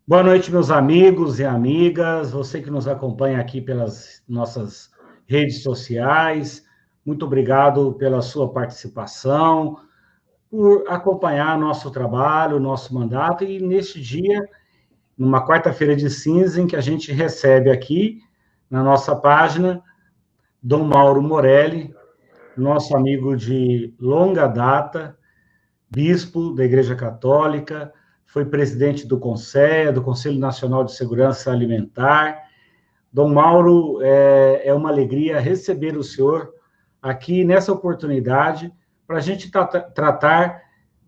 Boa noite, meus amigos e amigas, você que nos acompanha aqui pelas nossas redes sociais. Muito obrigado pela sua participação, por acompanhar nosso trabalho, nosso mandato, e neste dia, numa quarta-feira de cinza, em que a gente recebe aqui, na nossa página, Dom Mauro Morelli, nosso amigo de longa data, bispo da Igreja Católica, foi presidente do CONSEA, do Conselho Nacional de Segurança Alimentar. Dom Mauro, é uma alegria receber o senhor aqui nessa oportunidade para a gente tratar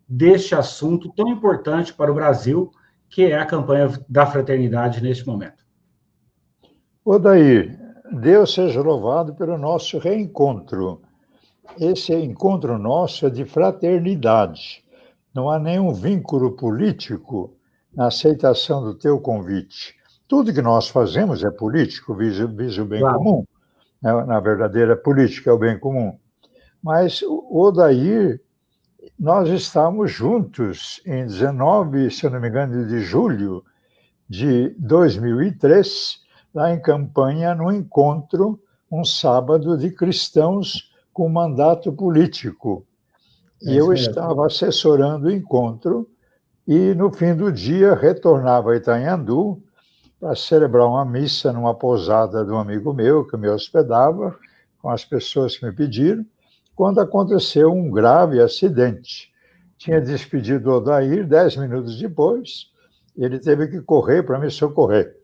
deste assunto tão importante para o Brasil, que é a campanha da fraternidade neste momento. Odair, Deus seja louvado pelo nosso reencontro. Esse encontro nosso é de fraternidade. Não há nenhum vínculo político na aceitação do teu convite. Tudo que nós fazemos é político, visa o bem comum. Na verdadeira política é o bem comum. Mas, Odair, nós estamos juntos em 19, se eu não me engano, de julho de 2003, lá em Campanha, no encontro, um sábado de cristãos com mandato político. E eu estava assessorando o encontro e, no fim do dia, retornava a Itanhandu para celebrar uma missa numa pousada de um amigo meu, que me hospedava, com as pessoas que me pediram, quando aconteceu um grave acidente. Tinha despedido o Odair 10 minutos depois, ele teve que correr para me socorrer.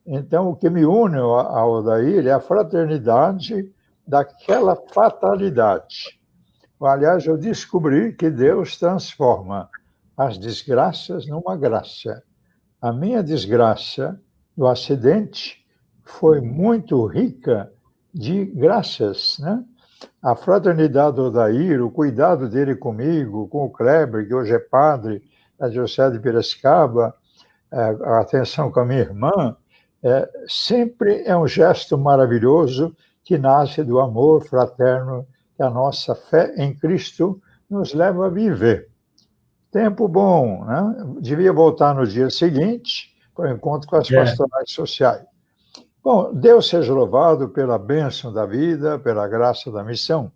Então, o que me une ao Odair é a fraternidade daquela fatalidade. Aliás, eu descobri que Deus transforma as desgraças numa graça. A minha desgraça do acidente foi muito rica de graças, né? A fraternidade do Odair, o cuidado dele comigo, com o Kleber, que hoje é padre da Diocese de Piracicaba, a atenção com a minha irmã, sempre é um gesto maravilhoso que nasce do amor fraterno que a nossa fé em Cristo nos leva a viver. Tempo bom, né? Devia voltar no dia seguinte para o encontro com as pastorais sociais. Bom, Deus seja louvado pela bênção da vida, pela graça da missão.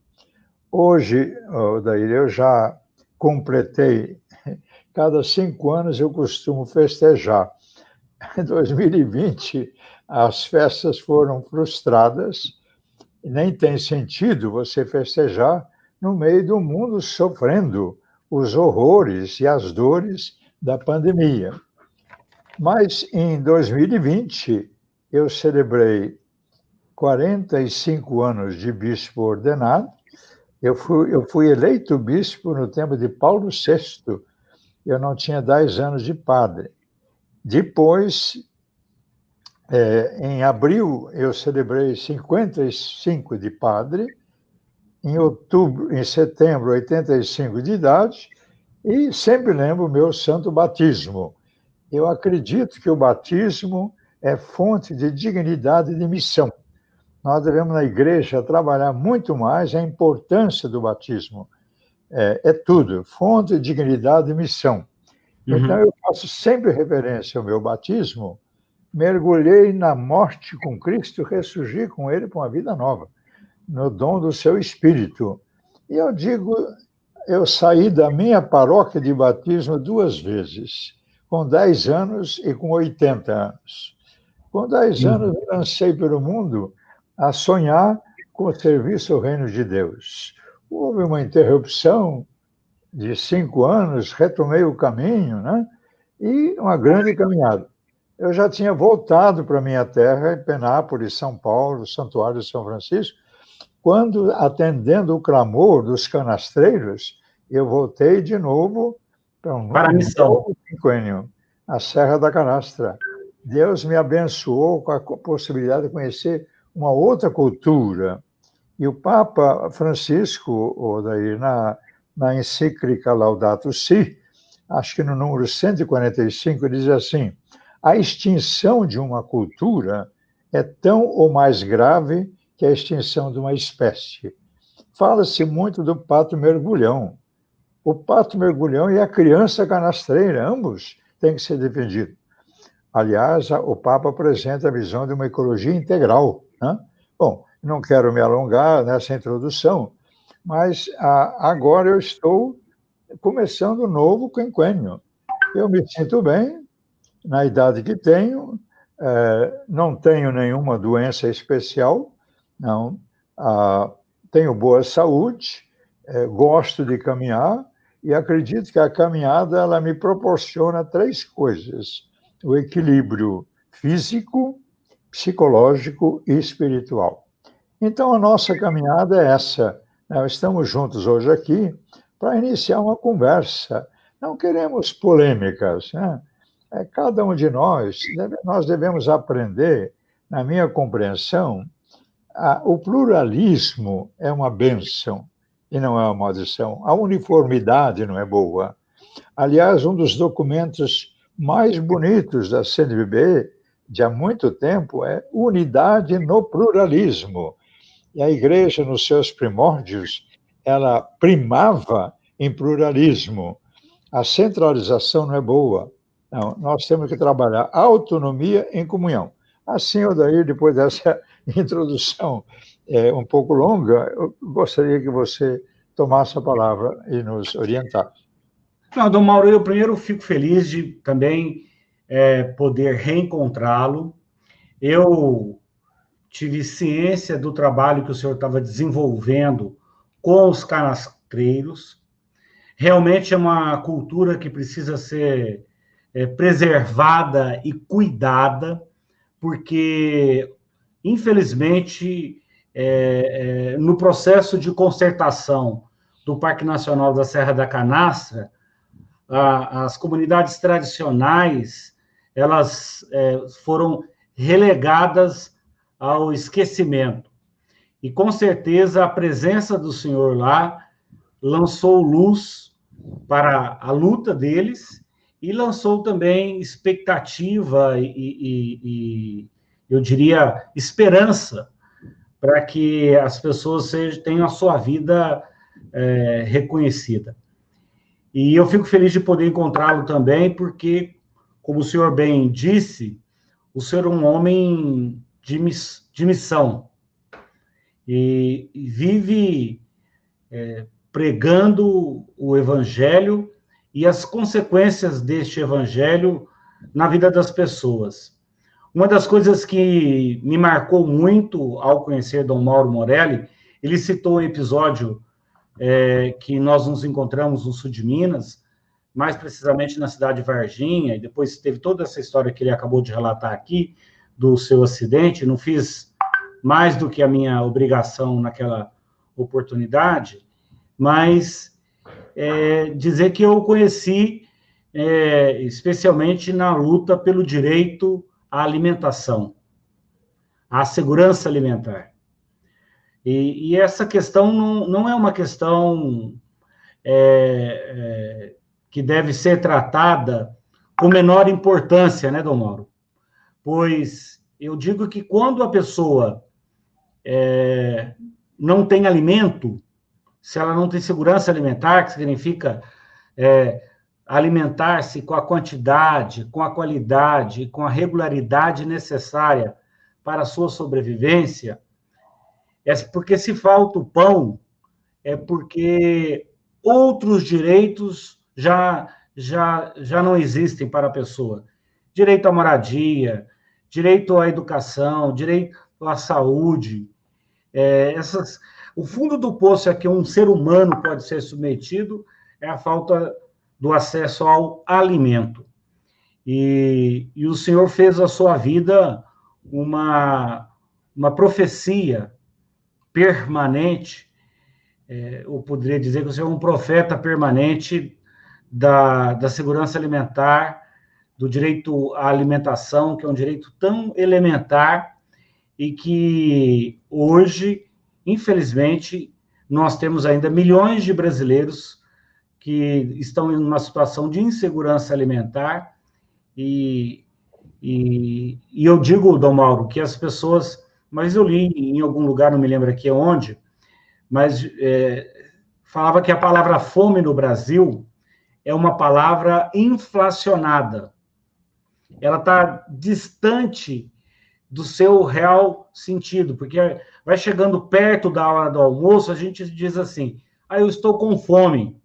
Hoje, Odair, eu já completei, cada 5 anos eu costumo festejar. Em 2020, as festas foram frustradas, e nem tem sentido você festejar no meio do mundo sofrendo os horrores e as dores da pandemia. Mas em 2020, eu celebrei 45 anos de bispo ordenado. Eu fui eleito bispo no tempo de Paulo VI. Eu não tinha 10 anos de padre. Depois, em abril, eu celebrei 55 de padre. Em setembro, 85 de idade. E sempre lembro o meu santo batismo. Eu acredito que o batismo é fonte de dignidade e de missão. Nós devemos, na igreja, trabalhar muito mais a importância do batismo. É tudo, fonte de dignidade e missão. Então, eu faço sempre referência ao meu batismo. Mergulhei na morte com Cristo, ressurgi com Ele para uma vida nova, no dom do seu Espírito. E eu digo, eu saí da minha paróquia de batismo 2 vezes, com 10 anos e com 80 anos. Com 10 anos, me lancei pelo mundo a sonhar com o serviço ao reino de Deus. Houve uma interrupção de 5 anos, retomei o caminho, né? E uma grande caminhada. Eu já tinha voltado para a minha terra, em Penápolis, São Paulo, Santuário de São Francisco, quando, atendendo o clamor dos canastreiros, eu voltei de novo para um novo quinquênio, a Serra da Canastra. Deus me abençoou com a possibilidade de conhecer uma outra cultura. E o Papa Francisco, Odair, na encíclica Laudato Si, acho que no número 145, diz assim: a extinção de uma cultura é tão ou mais grave que a extinção de uma espécie. Fala-se muito do pato mergulhão. O pato mergulhão e a criança canastreira, ambos têm que ser defendidos. Aliás, o Papa apresenta a visão de uma ecologia integral, né? Bom, não quero me alongar nessa introdução, mas agora eu estou começando um novo quinquênio. Eu me sinto bem, na idade que tenho, não tenho nenhuma doença especial, não, tenho boa saúde, gosto de caminhar e acredito que a caminhada ela me proporciona 3 coisas: o equilíbrio físico, psicológico e espiritual. Então, a nossa caminhada é essa. Nós estamos juntos hoje aqui para iniciar uma conversa. Não queremos polêmicas, né? Cada um de nós devemos aprender, na minha compreensão, o pluralismo é uma bênção e não é uma maldição. A uniformidade não é boa. Aliás, um dos documentos mais bonitos da CNBB, de há muito tempo, é unidade no pluralismo. E a igreja, nos seus primórdios, ela primava em pluralismo. A centralização não é boa. Não, nós temos que trabalhar a autonomia em comunhão. Assim, Odair, depois dessa introdução um pouco longa, eu gostaria que você tomasse a palavra e nos orientasse. Não, Dom Mauro, eu primeiro fico feliz de também poder reencontrá-lo. Eu tive ciência do trabalho que o senhor estava desenvolvendo com os canastreiros. Realmente é uma cultura que precisa ser preservada e cuidada, porque, infelizmente, no processo de consertação do Parque Nacional da Serra da Canastra, as comunidades tradicionais elas foram relegadas ao esquecimento. E, com certeza, a presença do senhor lá lançou luz para a luta deles e lançou também expectativa e eu diria, esperança para que as pessoas tenham a sua vida reconhecida. E eu fico feliz de poder encontrá-lo também, porque, como o senhor bem disse, o senhor é um homem de missão e vive pregando o evangelho e as consequências deste evangelho na vida das pessoas. Uma das coisas que me marcou muito ao conhecer Dom Mauro Morelli, ele citou um episódio que nós nos encontramos no sul de Minas, mais precisamente na cidade de Varginha, e depois teve toda essa história que ele acabou de relatar aqui, do seu acidente. Não fiz mais do que a minha obrigação naquela oportunidade, mas dizer que eu o conheci especialmente na luta pelo direito à alimentação, à segurança alimentar. E essa questão não é uma questão que deve ser tratada com menor importância, né, Dom Mauro? Pois eu digo que quando a pessoa não tem alimento, se ela não tem segurança alimentar, que significa alimentar-se com a quantidade, com a qualidade, com a regularidade necessária para a sua sobrevivência, porque se falta o pão, é porque outros direitos já não existem para a pessoa. Direito à moradia, direito à educação, direito à saúde. O fundo do poço a que um ser humano pode ser submetido é a falta do acesso ao alimento. E o senhor fez a sua vida uma profecia permanente, eu poderia dizer que o senhor é um profeta permanente da segurança alimentar, do direito à alimentação, que é um direito tão elementar e que hoje, infelizmente, nós temos ainda milhões de brasileiros que estão em uma situação de insegurança alimentar e eu digo, Dom Mauro, que as pessoas... Mas eu li em algum lugar, não me lembro aqui onde, mas falava que a palavra fome no Brasil é uma palavra inflacionada. ela está distante do seu real sentido, porque vai chegando perto da hora do almoço, a gente diz assim, eu estou com fome.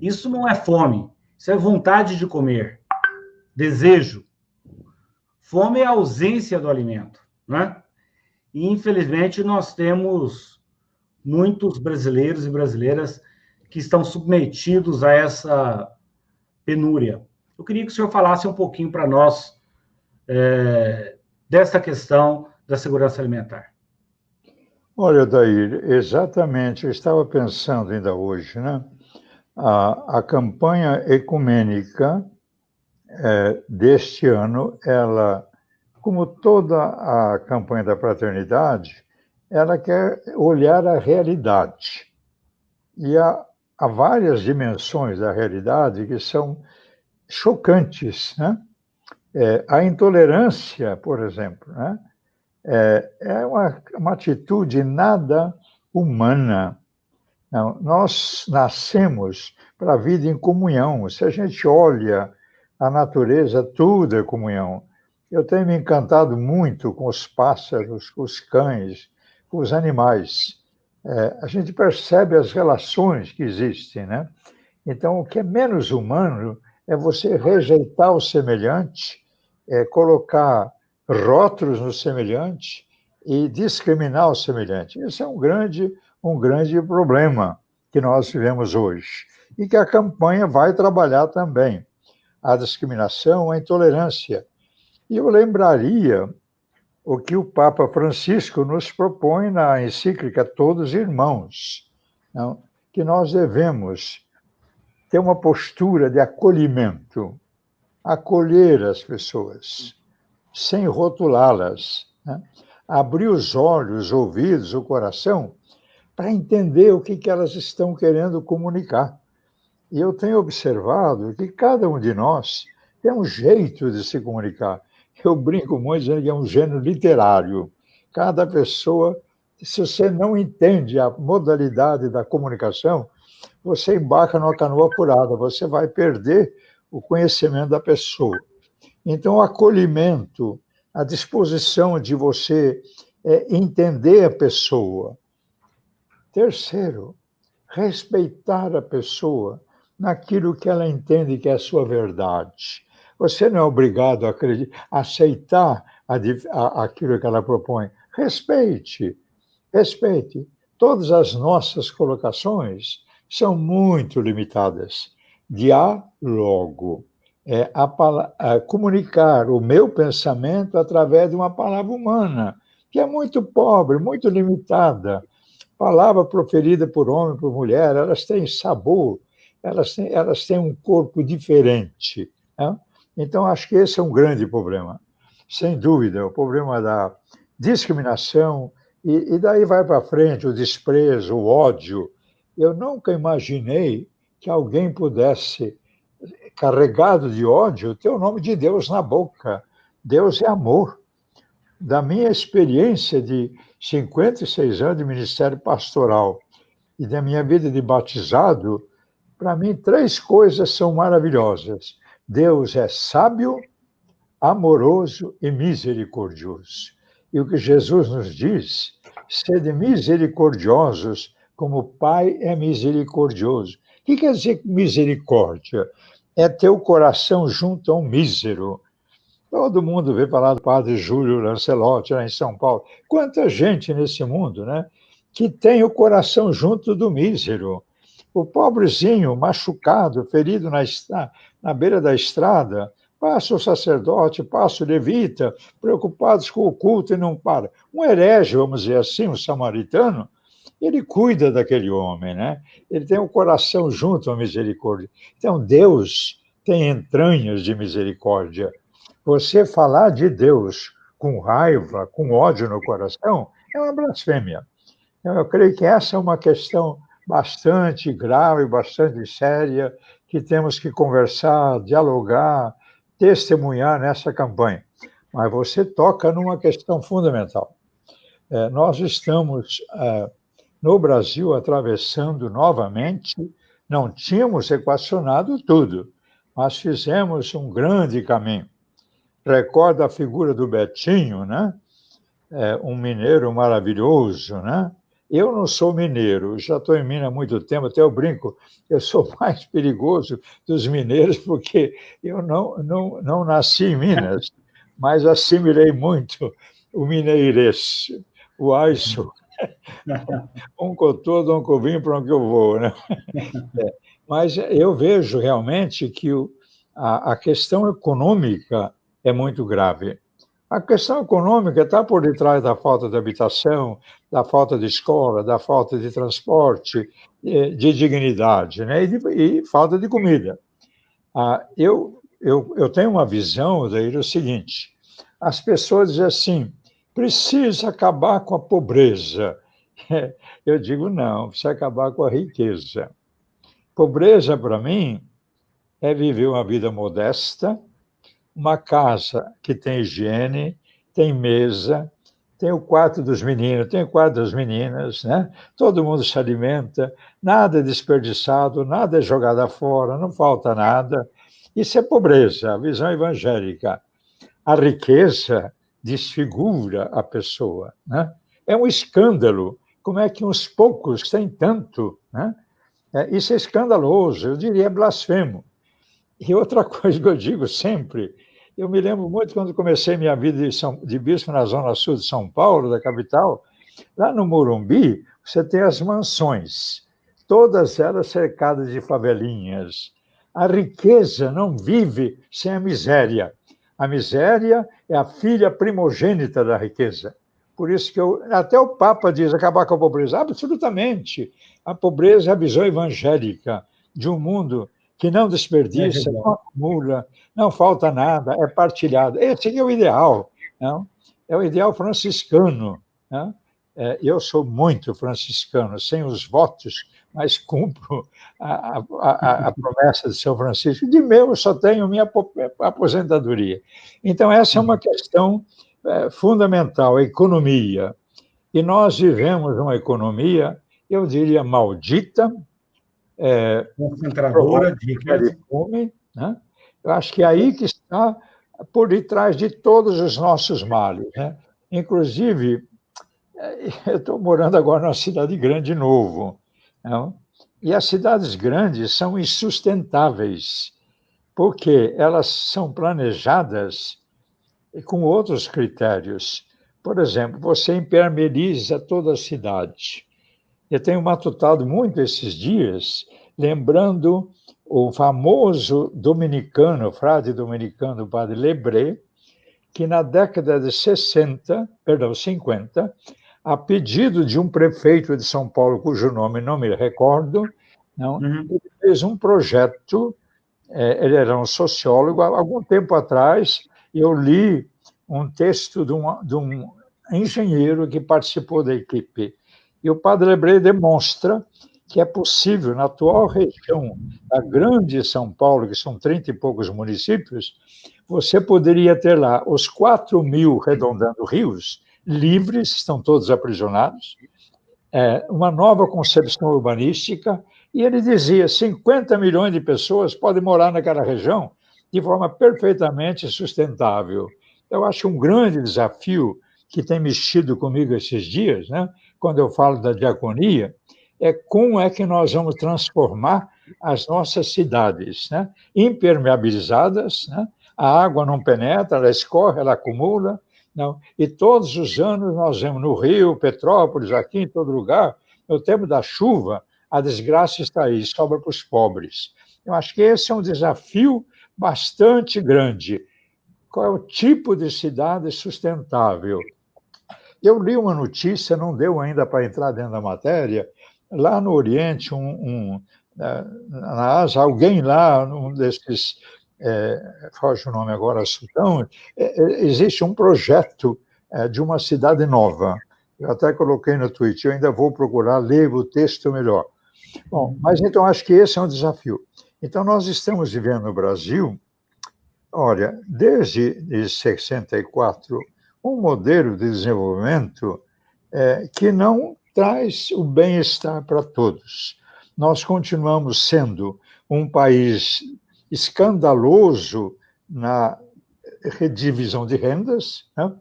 Isso não é fome, isso é vontade de comer, desejo. Fome é a ausência do alimento, né? E, infelizmente, nós temos muitos brasileiros e brasileiras que estão submetidos a essa penúria. Eu queria que o senhor falasse um pouquinho para nós dessa questão da segurança alimentar. Olha, Dair, exatamente, eu estava pensando ainda hoje, né? A campanha ecumênica deste ano, ela, como toda a campanha da fraternidade, ela quer olhar a realidade. E há várias dimensões da realidade que são chocantes, né? A intolerância, por exemplo, né? É uma atitude nada humana. Não, nós nascemos para a vida em comunhão. Se a gente olha a natureza, tudo é comunhão. Eu tenho me encantado muito com os pássaros, com os cães, com os animais. A gente percebe as relações que existem, né? Então, o que é menos humano é você rejeitar o semelhante, colocar rótulos no semelhante e discriminar o semelhante. Isso é um grande problema que nós vivemos hoje e que a campanha vai trabalhar também. A discriminação, a intolerância. E eu lembraria o que o Papa Francisco nos propõe na encíclica Todos Irmãos, não? Que nós devemos ter uma postura de acolhimento, acolher as pessoas, sem rotulá-las, né? Abrir os olhos, os ouvidos, o coração, para entender o que elas estão querendo comunicar. E eu tenho observado que cada um de nós tem um jeito de se comunicar. Eu brinco muito dizendo que é um gênero literário. Cada pessoa, se você não entende a modalidade da comunicação, você embarca numa canoa furada, você vai perder o conhecimento da pessoa. Então, o acolhimento, a disposição de você entender a pessoa. Terceiro, respeitar a pessoa naquilo que ela entende que é a sua verdade. Você não é obrigado a aceitar aquilo que ela propõe. Respeite. Todas as nossas colocações são muito limitadas. Diálogo. Comunicar o meu pensamento através de uma palavra humana, que é muito pobre, muito limitada. Palavra proferida por homem, por mulher, elas têm sabor, elas têm um corpo diferente, né? Então, acho que esse é um grande problema. Sem dúvida, o problema da discriminação, e daí vai para frente o desprezo, o ódio. Eu nunca imaginei que alguém pudesse, carregado de ódio, ter o nome de Deus na boca. Deus é amor. Da minha experiência de 56 anos de ministério pastoral e da minha vida de batizado, para mim, 3 coisas são maravilhosas. Deus é sábio, amoroso e misericordioso. E o que Jesus nos diz, sede misericordiosos, como o Pai é misericordioso. O que quer dizer misericórdia? É ter o coração junto a um mísero. Todo mundo vê falar do padre Júlio Lancelotti, lá em São Paulo. Quanta gente nesse mundo, né, que tem o coração junto do mísero. O pobrezinho, machucado, ferido na beira da estrada, passa o sacerdote, passa o levita, preocupados com o culto e não para. Um herege, vamos dizer assim, um samaritano, ele cuida daquele homem, né? Ele tem o coração junto à misericórdia. Então, Deus tem entranhas de misericórdia. Você falar de Deus com raiva, com ódio no coração, é uma blasfêmia. Então, eu creio que essa é uma questão bastante grave, bastante séria, que temos que conversar, dialogar, testemunhar nessa campanha. Mas você toca numa questão fundamental. Nós estamos, no Brasil, atravessando novamente, não tínhamos equacionado tudo, mas fizemos um grande caminho. Recorda a figura do Betinho, né? Um mineiro maravilhoso, né? Eu não sou mineiro, já estou em Minas há muito tempo, até eu brinco, eu sou mais perigoso dos mineiros porque eu não nasci em Minas, mas assimilei muito o mineirês, o aiço, um cotodo, um covim para onde eu vou, né? Mas eu vejo realmente que a questão econômica é muito grave. A questão econômica está por detrás da falta de habitação, da falta de escola, da falta de transporte, de dignidade, né? E falta de comida. Eu tenho uma visão, daí, o seguinte, as pessoas dizem assim, precisa acabar com a pobreza. Eu digo, não, precisa acabar com a riqueza. Pobreza, para mim, é viver uma vida modesta, uma casa que tem higiene, tem mesa, tem o quarto dos meninos, tem o quarto das meninas, né? Todo mundo se alimenta, nada é desperdiçado, nada é jogado fora, não falta nada. Isso é pobreza, a visão evangélica. A riqueza desfigura a pessoa, né? É um escândalo. Como é que uns poucos têm tanto, né? Isso é escandaloso, eu diria blasfemo. E outra coisa que eu digo sempre, eu me lembro muito quando comecei minha vida de bispo na zona sul de São Paulo, da capital, lá no Morumbi, você tem as mansões, todas elas cercadas de favelinhas. A riqueza não vive sem a miséria. A miséria é a filha primogênita da riqueza. Por isso que até o Papa diz acabar com a pobreza. Absolutamente. A pobreza é a visão evangélica de um mundo que não desperdiça, não acumula, não falta nada, é partilhado. Esse é o ideal, não? É o ideal franciscano. Não? Eu sou muito franciscano, sem os votos, mas cumpro a promessa de São Francisco. De meu, eu só tenho minha aposentadoria. Então, essa é uma questão fundamental, a economia. E nós vivemos uma economia, eu diria, maldita, concentradora de riqueza. Fome, né? Eu acho que é aí que está por detrás de todos os nossos males, né? Inclusive, eu estou morando agora numa cidade grande de novo, não? E as cidades grandes são insustentáveis, porque elas são planejadas com outros critérios. Por exemplo, você impermeabiliza toda a cidade. Eu tenho matutado muito esses dias, lembrando o famoso dominicano, frade dominicano, o padre Lebré, que na década de 50, a pedido de um prefeito de São Paulo, cujo nome não me recordo, não, ele fez um projeto, ele era um sociólogo, há algum tempo atrás eu li um texto de um engenheiro que participou da equipe, e o padre Lebré demonstra que é possível, na atual região da grande São Paulo, que são 30 e poucos municípios, você poderia ter lá os 4.000 redondando rios, livres, estão todos aprisionados, uma nova concepção urbanística, e ele dizia 50 milhões de pessoas podem morar naquela região de forma perfeitamente sustentável. Eu acho um grande desafio que tem mexido comigo esses dias, né? Quando eu falo da diaconia, é como é que nós vamos transformar as nossas cidades, né? Impermeabilizadas, né? A água não penetra, ela escorre, ela acumula, não? E todos os anos nós vemos no Rio, Petrópolis, aqui em todo lugar, no tempo da chuva, a desgraça está aí, sobra para os pobres. Eu acho que esse é um desafio bastante grande. Qual é o tipo de cidade sustentável? Eu li uma notícia, não deu ainda para entrar dentro da matéria, lá no Oriente, na Ásia, alguém lá, um desses, foge o nome agora, Sudão, existe um projeto de uma cidade nova. Eu até coloquei no tweet, eu ainda vou procurar ler o texto melhor. Bom, mas então acho que esse é um desafio. Então nós estamos vivendo no Brasil, olha, desde 64, um modelo de desenvolvimento que não traz o bem-estar para todos. Nós continuamos sendo um país escandaloso na redivisão de rendas, né?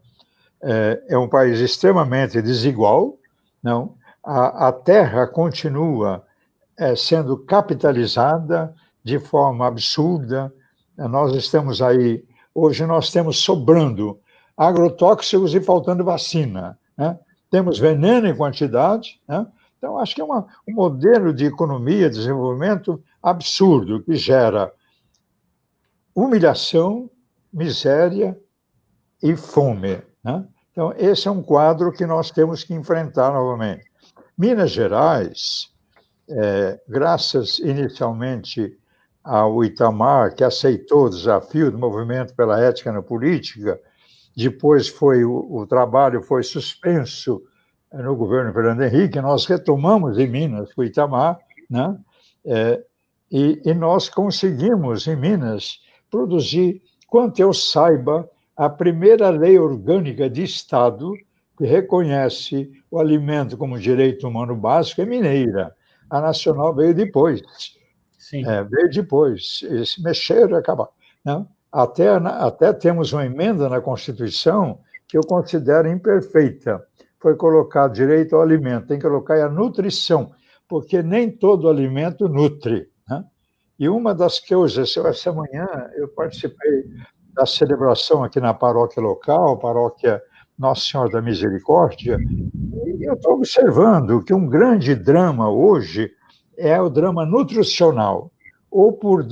É um país extremamente desigual, não? A terra continua sendo capitalizada de forma absurda. Nós estamos aí, hoje nós temos sobrando agrotóxicos e faltando vacina, né? Temos veneno em quantidade, né? Então, acho que é um modelo de economia, de desenvolvimento absurdo, que gera humilhação, miséria e fome, né? Então, esse é um quadro que nós temos que enfrentar novamente. Minas Gerais, graças inicialmente ao Itamar, que aceitou o desafio do movimento pela ética na política, depois o trabalho foi suspenso no governo Fernando Henrique, nós retomamos em Minas o Itamar, né? E nós conseguimos, em Minas, produzir, quanto eu saiba, a primeira lei orgânica de Estado que reconhece o alimento como direito humano básico é mineira. A nacional veio depois. Sim. Veio depois. Eles mexeram e acabaram. Né? Até temos uma emenda na Constituição que eu considero imperfeita. Foi colocado direito ao alimento, tem que colocar a nutrição, porque nem todo alimento nutre. Né? E uma das coisas, essa manhã eu participei da celebração aqui na paróquia local, paróquia Nossa Senhora da Misericórdia, e eu estou observando que um grande drama hoje é o drama nutricional, ou por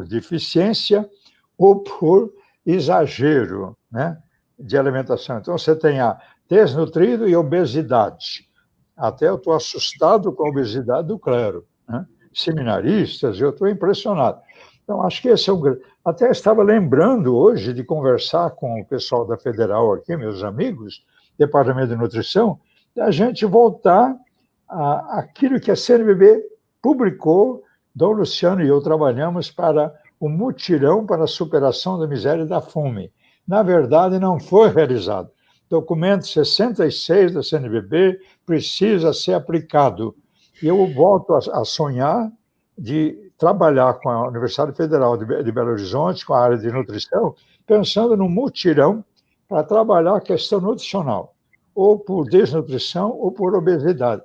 deficiência, ou por exagero, né, de alimentação. Então, você tem a desnutrido e obesidade. Até eu estou assustado com a obesidade do clero, né? Seminaristas, eu estou impressionado. Então, acho que esse é um grande... Até estava lembrando hoje de conversar com o pessoal da Federal aqui, meus amigos, Departamento de Nutrição, da gente voltar àquilo que a CNBB publicou, Dom Luciano e eu trabalhamos para o mutirão para a superação da miséria e da fome. Na verdade, não foi realizado. Documento 66 da CNBB precisa ser aplicado. E eu volto a sonhar de trabalhar com a Universidade Federal de Belo Horizonte, com a área de nutrição, pensando no mutirão para trabalhar a questão nutricional, ou por desnutrição ou por obesidade.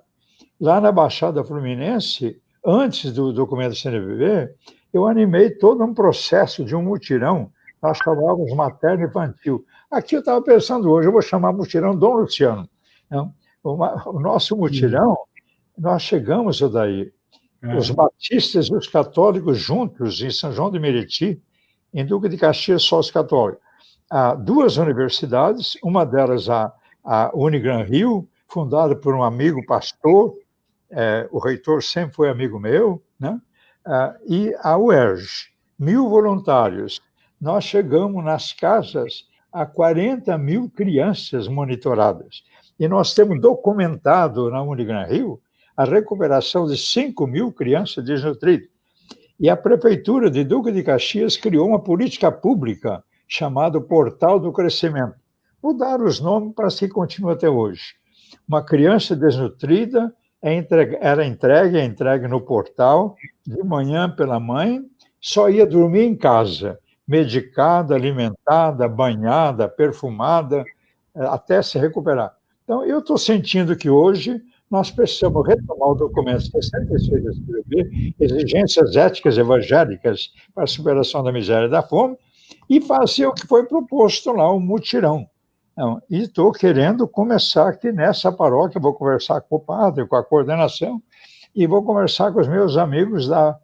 Lá na Baixada Fluminense, antes do documento CNBB, eu animei todo um processo de um mutirão, nós chamávamos materno infantil. Aqui eu estava pensando hoje, eu vou chamar mutirão Dom Luciano. Né? O nosso mutirão, nós chegamos, daí, os batistas e os católicos juntos em São João de Meriti, em Duque de Caxias, só os católicos. Há duas universidades, uma delas a Unigran Rio, fundada por um amigo pastor, o reitor sempre foi amigo meu, né? E a UERJ, 1.000 voluntários. Nós chegamos nas casas a 40.000 crianças monitoradas. E nós temos documentado na Unigran Rio a recuperação de 5.000 crianças desnutridas. E a Prefeitura de Duque de Caxias criou uma política pública chamada Portal do Crescimento. Mudaram os nomes para que continue até hoje. Uma criança desnutrida era entregue no portal, de manhã pela mãe, só ia dormir em casa, medicada, alimentada, banhada, perfumada, até se recuperar. Então, eu estou sentindo que hoje nós precisamos retomar o documento 66 da CNBB, exigências éticas evangélicas para a superação da miséria e da fome, e fazer o que foi proposto lá, um mutirão. Não, e estou querendo começar aqui nessa paróquia, vou conversar com o padre, com a coordenação, e vou conversar com os meus amigos da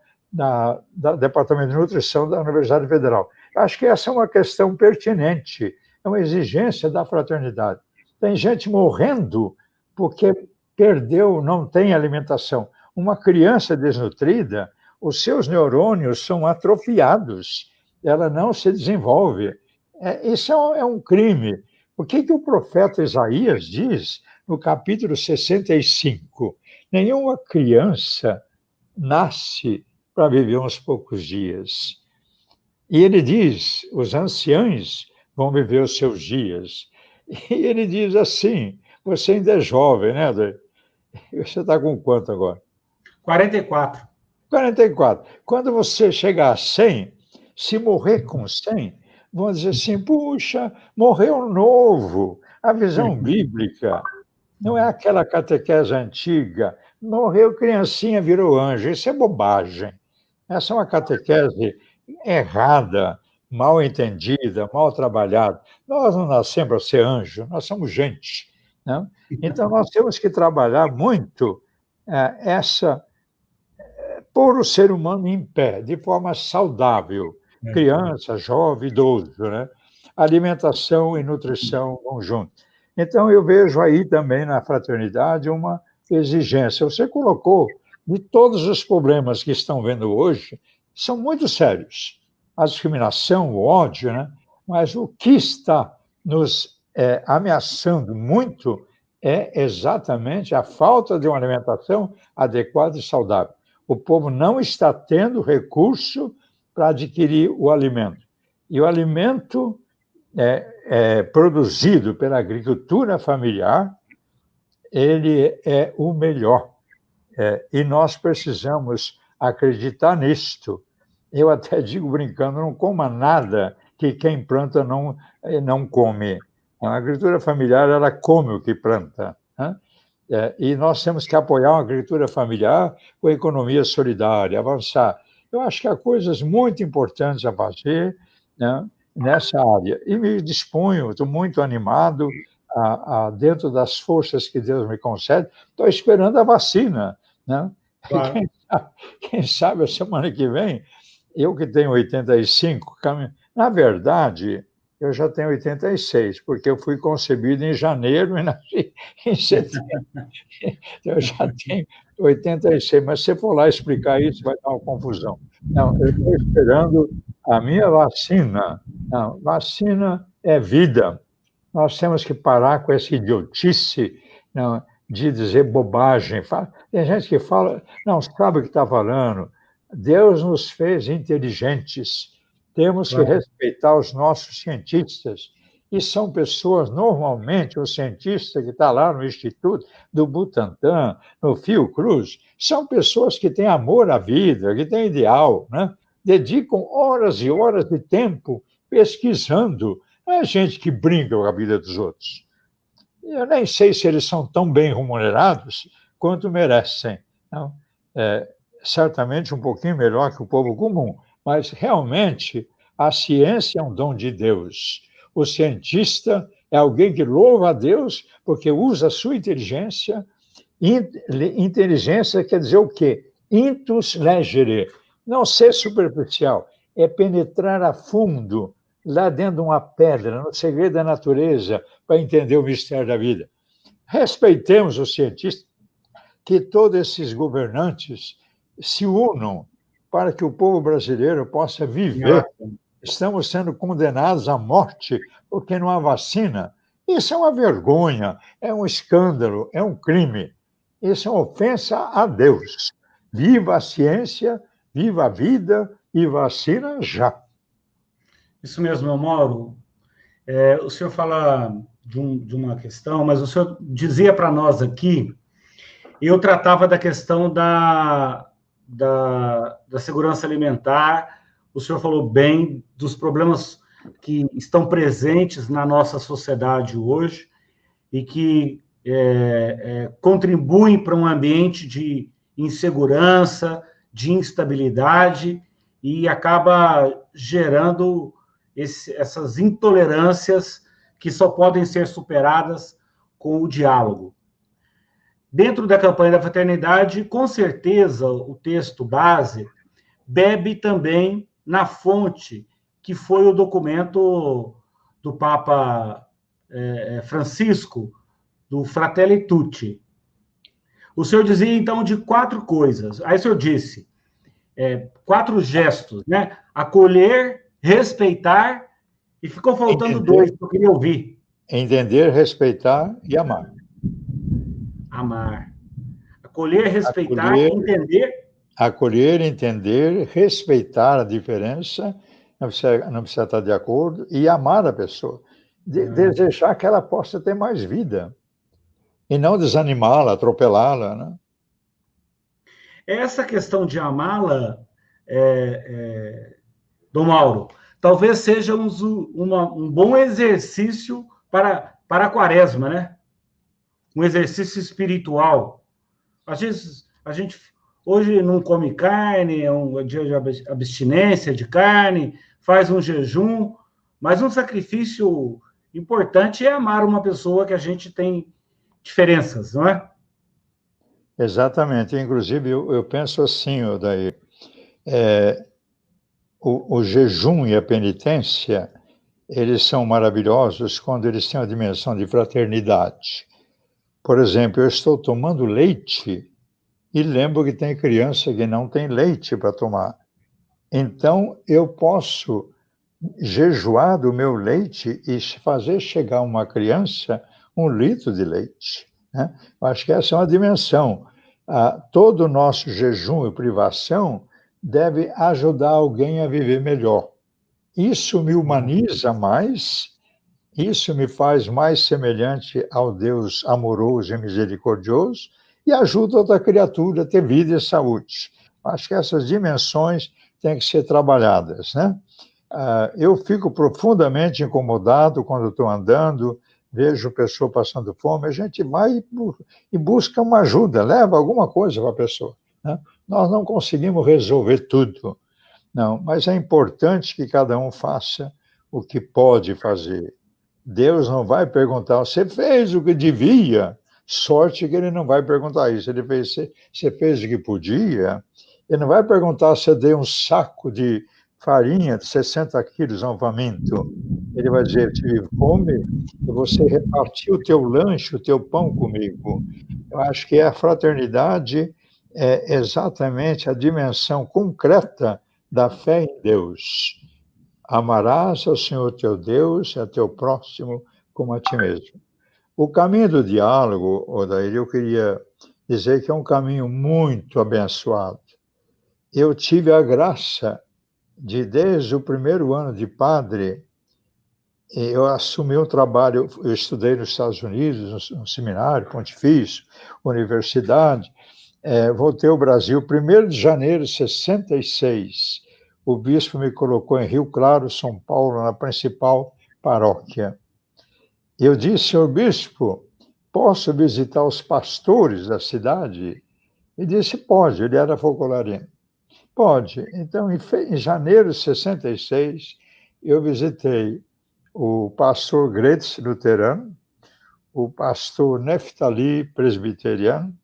Departamento de Nutrição da Universidade Federal. Acho que essa é uma questão pertinente, é uma exigência da fraternidade. Tem gente morrendo porque perdeu, não tem alimentação. Uma criança desnutrida, os seus neurônios são atrofiados, ela não se desenvolve. Isso é um crime. O que o profeta Isaías diz no capítulo 65? Nenhuma criança nasce para viver uns poucos dias. E ele diz, os anciãos vão viver os seus dias. E ele diz assim, você ainda é jovem, né, André? Você está com quanto agora? 44. 44. Quando você chegar a 100, se morrer com 100, vão dizer assim, puxa, morreu novo. A visão bíblica não é aquela catequese antiga, morreu criancinha, virou anjo. Isso é bobagem. Essa é uma catequese errada, mal entendida, mal trabalhada. Nós não nascemos para ser anjo, nós somos gente. Né? Então, nós temos que trabalhar muito pôr o ser humano em pé, de forma saudável, criança, jovem, idoso, né? Alimentação e nutrição vão junto. Então, eu vejo aí também na fraternidade uma exigência. Você colocou de todos os problemas que estão vendo hoje, são muito sérios. A discriminação, o ódio, né? Mas o que está nos ameaçando muito é exatamente a falta de uma alimentação adequada e saudável. O povo não está tendo recurso para adquirir o alimento. E o alimento produzido pela agricultura familiar, ele é o melhor. E nós precisamos acreditar nisto. Eu até digo brincando, não coma nada que quem planta não come. A agricultura familiar, ela come o que planta. Né? E nós temos que apoiar uma agricultura familiar com a economia solidária, avançar. Eu acho que há coisas muito importantes a fazer, né, nessa área. E me disponho, estou muito animado, dentro das forças que Deus me concede, estou esperando a vacina. Né? Claro. Quem sabe a semana que vem, eu que tenho 85, na verdade, eu já tenho 86, porque eu fui concebido em janeiro e nasci em setembro. Eu já tenho 86, mas se você for lá explicar isso, vai dar uma confusão. Não, eu estou esperando a minha vacina. Não, vacina é vida. Nós temos que parar com essa idiotice, não, de dizer bobagem. Tem gente que fala, não sabe o que está falando. Deus nos fez inteligentes. Temos que respeitar os nossos cientistas. E são pessoas, normalmente, o cientista que está lá no Instituto do Butantan, no Fiocruz, são pessoas que têm amor à vida, que têm ideal, né? Dedicam horas e horas de tempo pesquisando. Não é gente que brinca com a vida dos outros. Eu nem sei se eles são tão bem remunerados quanto merecem. Não? Certamente um pouquinho melhor que o povo comum, mas realmente a ciência é um dom de Deus. O cientista é alguém que louva a Deus porque usa a sua inteligência. Inteligência quer dizer o quê? Intus legere. Não ser superficial, é penetrar a fundo, lá dentro de uma pedra, no segredo da natureza, para entender o mistério da vida. Respeitemos os cientistas, que todos esses governantes se unam para que o povo brasileiro possa viver. Estamos sendo condenados à morte porque não há vacina. Isso é uma vergonha, é um escândalo, é um crime. Isso é uma ofensa a Deus. Viva a ciência, viva a vida e vacina já. Isso mesmo, meu Mauro. O senhor fala de uma questão, mas o senhor dizia para nós aqui, eu tratava da questão da segurança alimentar, o senhor falou bem dos problemas que estão presentes na nossa sociedade hoje e que contribuem para um ambiente de insegurança, de instabilidade e acaba gerando essas intolerâncias que só podem ser superadas com o diálogo. Dentro da campanha da fraternidade, com certeza, o texto base bebe também na fonte, que foi o documento do Papa Francisco, do Fratelli Tutti. O senhor dizia, então, de 4 coisas. Aí o senhor disse 4 gestos, né? Acolher, respeitar, e ficou faltando Entender, 2 que eu queria ouvir. Entender, respeitar e amar. Amar. Acolher, respeitar, entender. Acolher, entender, respeitar a diferença, não precisa estar de acordo, e amar a pessoa. Desejar que ela possa ter mais vida. E não desanimá-la, atropelá-la, né? essa questão de amá-la, Dom Mauro, talvez seja um bom exercício para a quaresma, né? Um exercício espiritual. Às vezes, a gente hoje não come carne, é um dia de abstinência de carne, faz um jejum, mas um sacrifício importante é amar uma pessoa que a gente tem diferenças, não é? Exatamente. Inclusive, eu penso assim, Odair, o jejum e a penitência, eles são maravilhosos quando eles têm a dimensão de fraternidade. Por exemplo, eu estou tomando leite e lembro que tem criança que não tem leite para tomar. Então, eu posso jejuar do meu leite e fazer chegar a uma criança 1 litro de leite, né? Eu acho que essa é uma dimensão. Todo o nosso jejum e privação deve ajudar alguém a viver melhor. Isso me humaniza mais, isso me faz mais semelhante ao Deus amoroso e misericordioso e ajuda outra criatura a ter vida e saúde. Acho que essas dimensões têm que ser trabalhadas, né? Eu fico profundamente incomodado quando estou andando, vejo pessoa passando fome, a gente vai e busca uma ajuda, leva alguma coisa para a pessoa, né? Nós não conseguimos resolver tudo, não, mas é importante que cada um faça o que pode fazer. Deus não vai perguntar, você fez o que devia? Sorte que ele não vai perguntar isso. Ele fez, você fez o que podia? Ele não vai perguntar se deu um saco de farinha de 60 quilos a um faminto. Ele vai dizer, eu tive fome e você repartiu o teu lanche, o teu pão comigo. Eu acho que a fraternidade é exatamente a dimensão concreta da fé em Deus. Amarás ao Senhor teu Deus e a teu próximo como a ti mesmo. O caminho do diálogo, Odair, eu queria dizer que é um caminho muito abençoado. Eu tive a graça de, desde o primeiro ano de padre, eu assumi um trabalho, eu estudei nos Estados Unidos, no seminário pontifício, universidade, voltei ao Brasil 1º de janeiro de 66. O bispo me colocou em Rio Claro, São Paulo, na principal paróquia. Eu disse, senhor bispo, posso visitar os pastores da cidade? Ele disse, pode, ele era focolarino. Pode. Então, em janeiro de 66, eu visitei o pastor Gretz, luterano, o pastor Neftali, presbiteriano,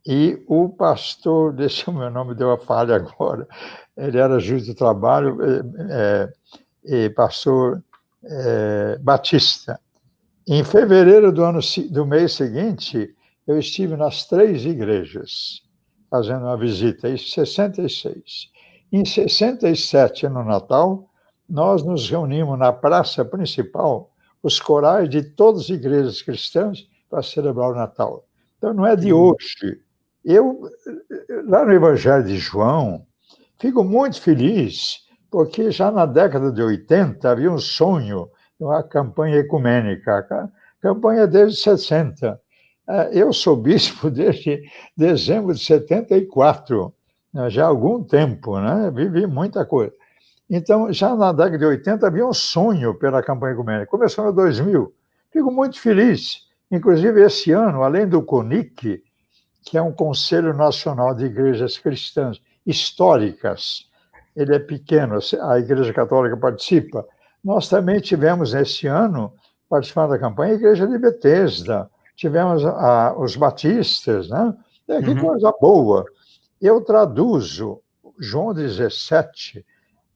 e o pastor, deixa o meu nome, deu a falha agora, ele era juiz do trabalho, pastor Batista. Em fevereiro do mês seguinte, eu estive nas 3 igrejas, fazendo uma visita, em 66. Em 67, no Natal, nós nos reunimos na praça principal, os corais de todas as igrejas cristãs, para celebrar o Natal. Então, não é de hoje. Eu, lá no Evangelho de João, fico muito feliz, porque já na década de 80 havia um sonho de uma campanha ecumênica, a campanha desde 60. Eu sou bispo desde dezembro de 74, já há algum tempo, né? Vivi muita coisa. Então, já na década de 80 havia um sonho pela campanha ecumênica. Começou em 2000. Fico muito feliz. Inclusive, esse ano, além do CONIC, que é um Conselho Nacional de Igrejas Cristãs Históricas, ele é pequeno, a Igreja Católica participa. Nós também tivemos, esse ano, participando da campanha, a Igreja de Betesda, tivemos os batistas, né? Que coisa boa. Eu traduzo João 17,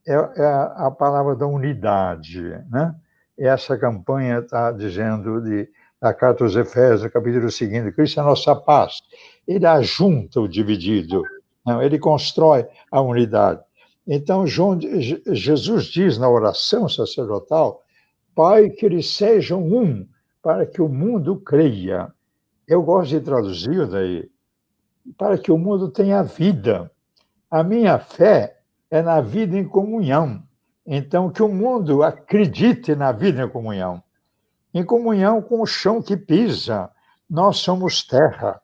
é a palavra da unidade, né? Essa campanha está dizendo da Carta aos Efésios, capítulo 2, Cristo é a nossa paz. Ele ajunta o dividido, não, ele constrói a unidade. Então, Jesus diz na oração sacerdotal, Pai, que eles sejam um, para que o mundo creia. Eu gosto de traduzir daí, para que o mundo tenha vida. A minha fé é na vida em comunhão. Então, que o mundo acredite na vida em comunhão com o chão que pisa. Nós somos terra.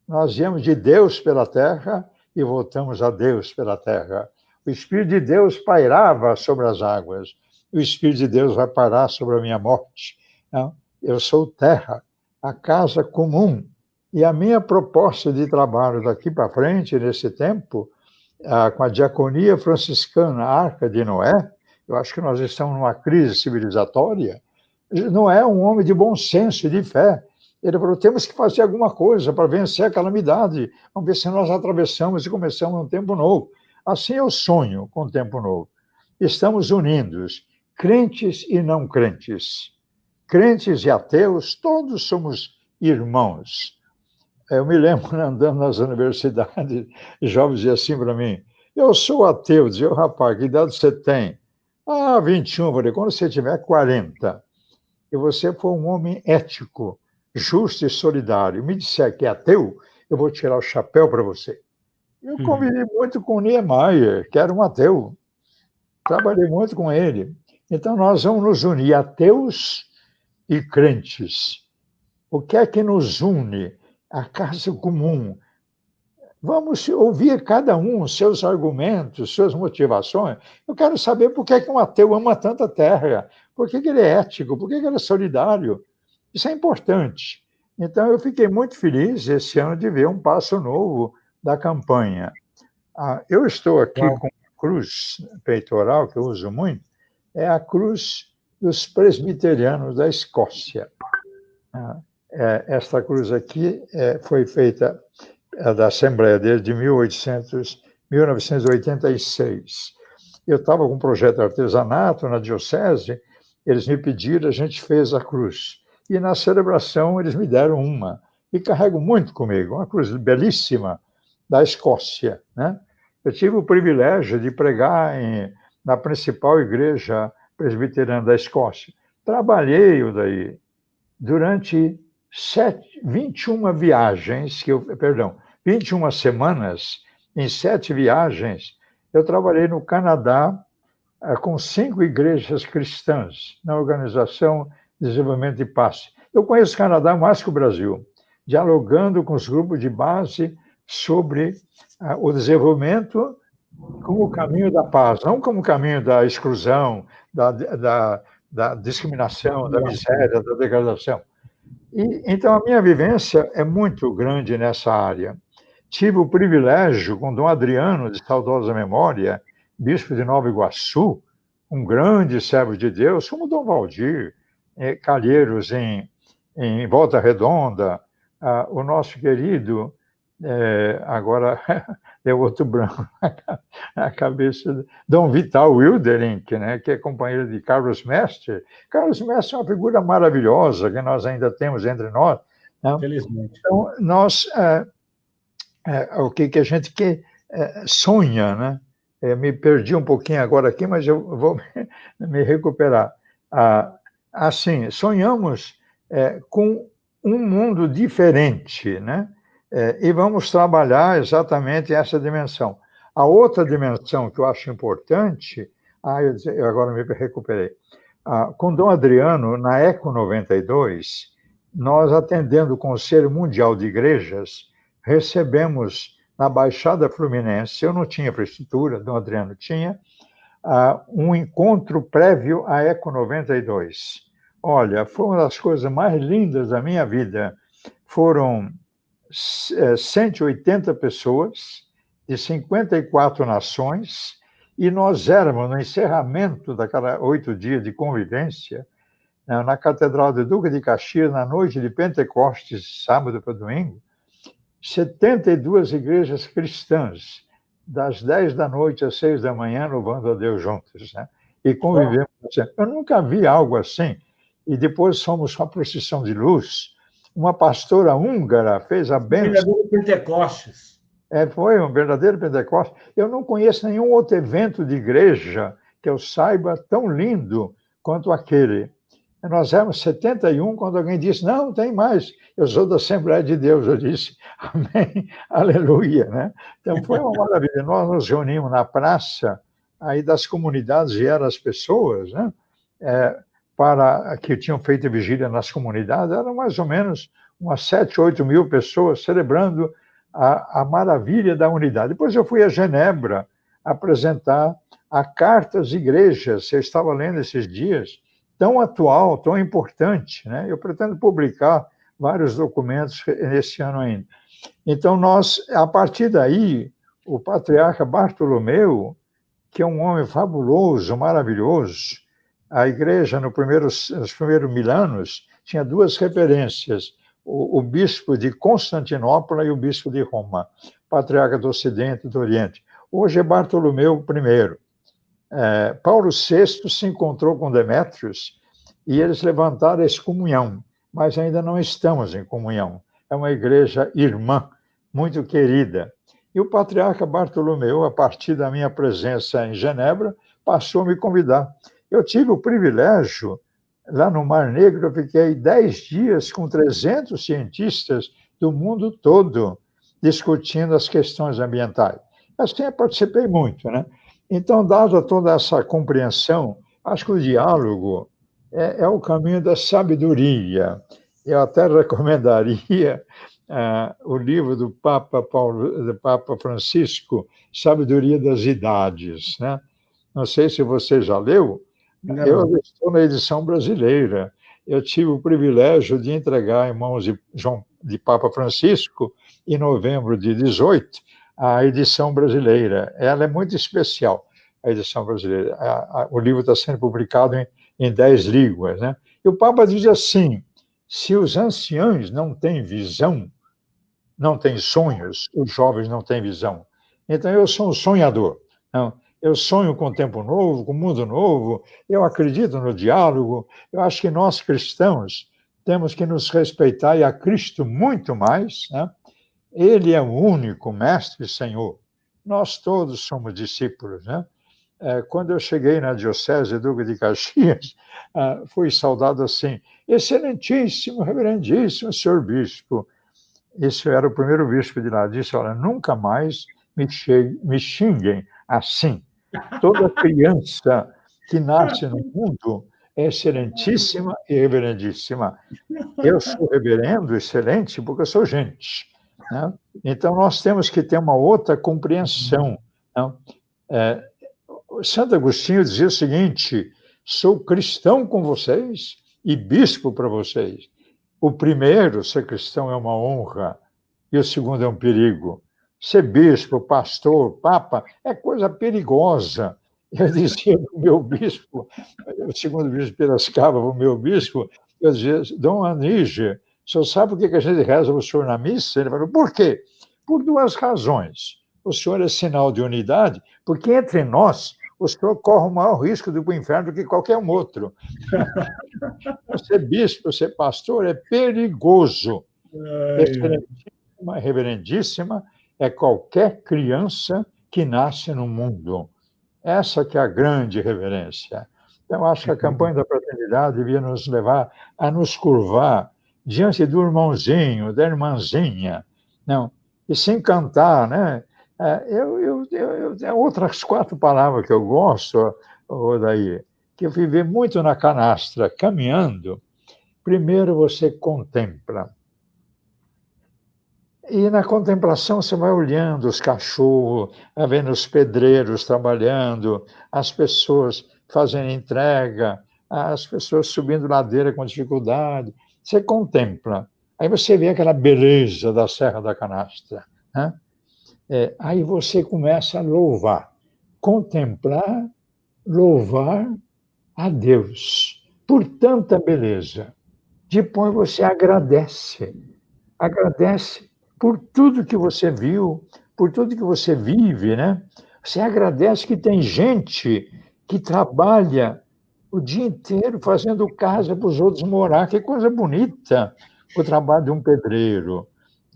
Nós viemos de Deus pela terra e voltamos a Deus pela terra. O Espírito de Deus pairava sobre as águas. O Espírito de Deus vai parar sobre a minha morte. Não? Eu sou terra, a casa comum. E a minha proposta de trabalho daqui para frente, nesse tempo, com a diaconia franciscana, a Arca de Noé, eu acho que nós estamos numa crise civilizatória. Noé é um homem de bom senso e de fé. Ele falou, temos que fazer alguma coisa para vencer a calamidade. Vamos ver se nós atravessamos e começamos um tempo novo. Assim eu sonho com o tempo novo. Estamos unidos, crentes e não crentes. Crentes e ateus, todos somos irmãos. Eu me lembro, andando nas universidades, jovens diziam assim para mim, eu sou ateu. Dizia, rapaz, que idade você tem? 21. Eu falei, quando você tiver 40, e você for um homem ético, justo e solidário, me disser que é ateu, eu vou tirar o chapéu para você. Eu convivi muito com Niemeyer, que era um ateu. Trabalhei muito com ele. Então, nós vamos nos unir, ateus e crentes. O que é que nos une? A casa comum. Vamos ouvir cada um os seus argumentos, suas motivações. Eu quero saber por que é que um ateu ama tanta terra, por que que ele é ético, por que que ele é solidário. Isso é importante. Então, eu fiquei muito feliz esse ano de ver um passo novo da campanha. Eu estou aqui com a cruz peitoral, que eu uso muito, é a cruz dos presbiterianos da Escócia. Esta cruz aqui foi feita da Assembleia desde 1986. Eu estava com um projeto de artesanato na diocese, eles me pediram, a gente fez a cruz. E na celebração eles me deram uma. E carrego muito comigo, uma cruz belíssima da Escócia, né? Eu tive o privilégio de pregar na principal igreja presbiteriana da Escócia. Trabalhei daí durante 21 viagens, 21 semanas, em 7 viagens, eu trabalhei no Canadá com 5 igrejas cristãs na Organização de Desenvolvimento e Paz. Eu conheço o Canadá mais que o Brasil, dialogando com os grupos de base sobre o desenvolvimento como o caminho da paz, não como o caminho da exclusão, da discriminação, da miséria, da degradação. Então, a minha vivência é muito grande nessa área. Tive o privilégio, com Dom Adriano, de saudosa memória, bispo de Nova Iguaçu, um grande servo de Deus, como Dom Valdir, Calheiros em Volta Redonda, o nosso querido, agora é outro branco na cabeça, Dom Vital Wilderink, né, que é companheiro de Carlos Mestre. Carlos Mestre é uma figura maravilhosa que nós ainda temos entre nós. Né? Felizmente. Então, nós, o que a gente sonha, né? Me perdi um pouquinho agora aqui, mas eu vou me recuperar. Assim, sonhamos com um mundo diferente, né? E vamos trabalhar exatamente essa dimensão. A outra dimensão que eu acho importante, eu agora me recuperei. Com Dom Adriano, na ECO 92, nós, atendendo o Conselho Mundial de Igrejas, recebemos na Baixada Fluminense, eu não tinha infraestrutura, Dom Adriano tinha, um encontro prévio à ECO 92. Olha, foi uma das coisas mais lindas da minha vida. Foram 180 pessoas de 54 nações, e nós éramos no encerramento daquela 8 dias de convivência, na Catedral de Duque de Caxias, na noite de Pentecostes, sábado para domingo, 72 igrejas cristãs, das 10 da noite às 6 da manhã, louvando a Deus juntos, né? E convivemos. Eu nunca vi algo assim. E depois fomos com a procissão de luz. Uma pastora húngara fez a bênção. Verdadeiro Pentecostes. Foi um verdadeiro Pentecostes. Eu não conheço nenhum outro evento de igreja que eu saiba tão lindo quanto aquele. Nós éramos 71, quando alguém disse, não, tem mais, eu sou da Assembleia de Deus. Eu disse, amém, aleluia, né? Então, foi uma maravilha. Nós nos reunimos na praça, aí das comunidades vieram as pessoas, né? Que tinham feito vigília nas comunidades, eram mais ou menos umas 7, 8 mil pessoas celebrando a maravilha da unidade. Depois eu fui a Genebra apresentar a Carta às Igrejas, você estava lendo esses dias, tão atual, tão importante, né? Eu pretendo publicar vários documentos nesse ano ainda. Então, nós, a partir daí, o patriarca Bartolomeu, que é um homem fabuloso, maravilhoso, a igreja, nos primeiros 1000 anos, tinha duas referências, o bispo de Constantinopla e o bispo de Roma, patriarca do Ocidente e do Oriente. Hoje é Bartolomeu I. Paulo VI se encontrou com Demétrios e eles levantaram a excomunhão, mas ainda não estamos em comunhão. É uma igreja irmã, muito querida. E o patriarca Bartolomeu, a partir da minha presença em Genebra, passou a me convidar. Eu tive o privilégio, lá no Mar Negro, eu fiquei 10 dias com 300 cientistas do mundo todo, discutindo as questões ambientais. Assim, eu participei muito, né? Então, dada toda essa compreensão, acho que o diálogo é o caminho da sabedoria. Eu até recomendaria o livro do Papa Francisco, Sabedoria das Idades, né? Não sei se você já leu, eu estou na edição brasileira. Eu tive o privilégio de entregar em mãos de Papa Francisco, em novembro de 18, a edição brasileira. Ela é muito especial, a edição brasileira. O livro está sendo publicado em 10 línguas, né? E o Papa diz assim: se os anciãos não têm visão, não têm sonhos, os jovens não têm visão. Então, eu sou um sonhador. Não? Eu sonho com o tempo novo, com o mundo novo, eu acredito no diálogo. Eu acho que nós, cristãos, temos que nos respeitar e a Cristo muito mais, né? Ele é o único mestre e Senhor. Nós todos somos discípulos, né? Quando eu cheguei na Diocese de Duque de Caxias, fui saudado assim: excelentíssimo, reverendíssimo senhor bispo. Esse era o primeiro bispo de lá. Disse: olha, nunca mais me xinguem assim. Toda criança que nasce no mundo é excelentíssima e reverendíssima. Eu sou reverendo, excelente, porque eu sou gente, né? Então, nós temos que ter uma outra compreensão, né? Santo Agostinho dizia o seguinte: sou cristão com vocês e bispo para vocês. O primeiro, ser cristão, é uma honra, e o segundo é um perigo. Ser bispo, pastor, papa, é coisa perigosa. Eu dizia para o meu bispo, o segundo bispo de Piracicaba, o meu bispo, eu dizia: Dom Aníger, o senhor sabe por que a gente reza o senhor na missa? Ele falou: por quê? Por duas razões. O senhor é sinal de unidade, porque entre nós, o senhor corre o maior risco de ir para o inferno do que qualquer um outro. Ser bispo, ser pastor é perigoso. Excelentíssima, reverendíssima, é qualquer criança que nasce no mundo. Essa que é a grande reverência. Então, acho que a campanha da fraternidade devia nos levar a nos curvar diante do irmãozinho, da irmãzinha, não, e se encantar, né? Outras 4 palavras que eu gosto, Odair, que eu vivi muito na canastra, caminhando. Primeiro você contempla. E na contemplação você vai olhando os cachorros, vai vendo os pedreiros trabalhando, as pessoas fazendo entrega, as pessoas subindo ladeira com dificuldade. Você contempla. Aí você vê aquela beleza da Serra da Canastra, né? Aí você começa a louvar. Contemplar, louvar a Deus por tanta beleza. Depois você agradece. Agradece por tudo que você viu, por tudo que você vive, né? Você agradece que tem gente que trabalha o dia inteiro fazendo casa para os outros morar. Que coisa bonita o trabalho de um pedreiro.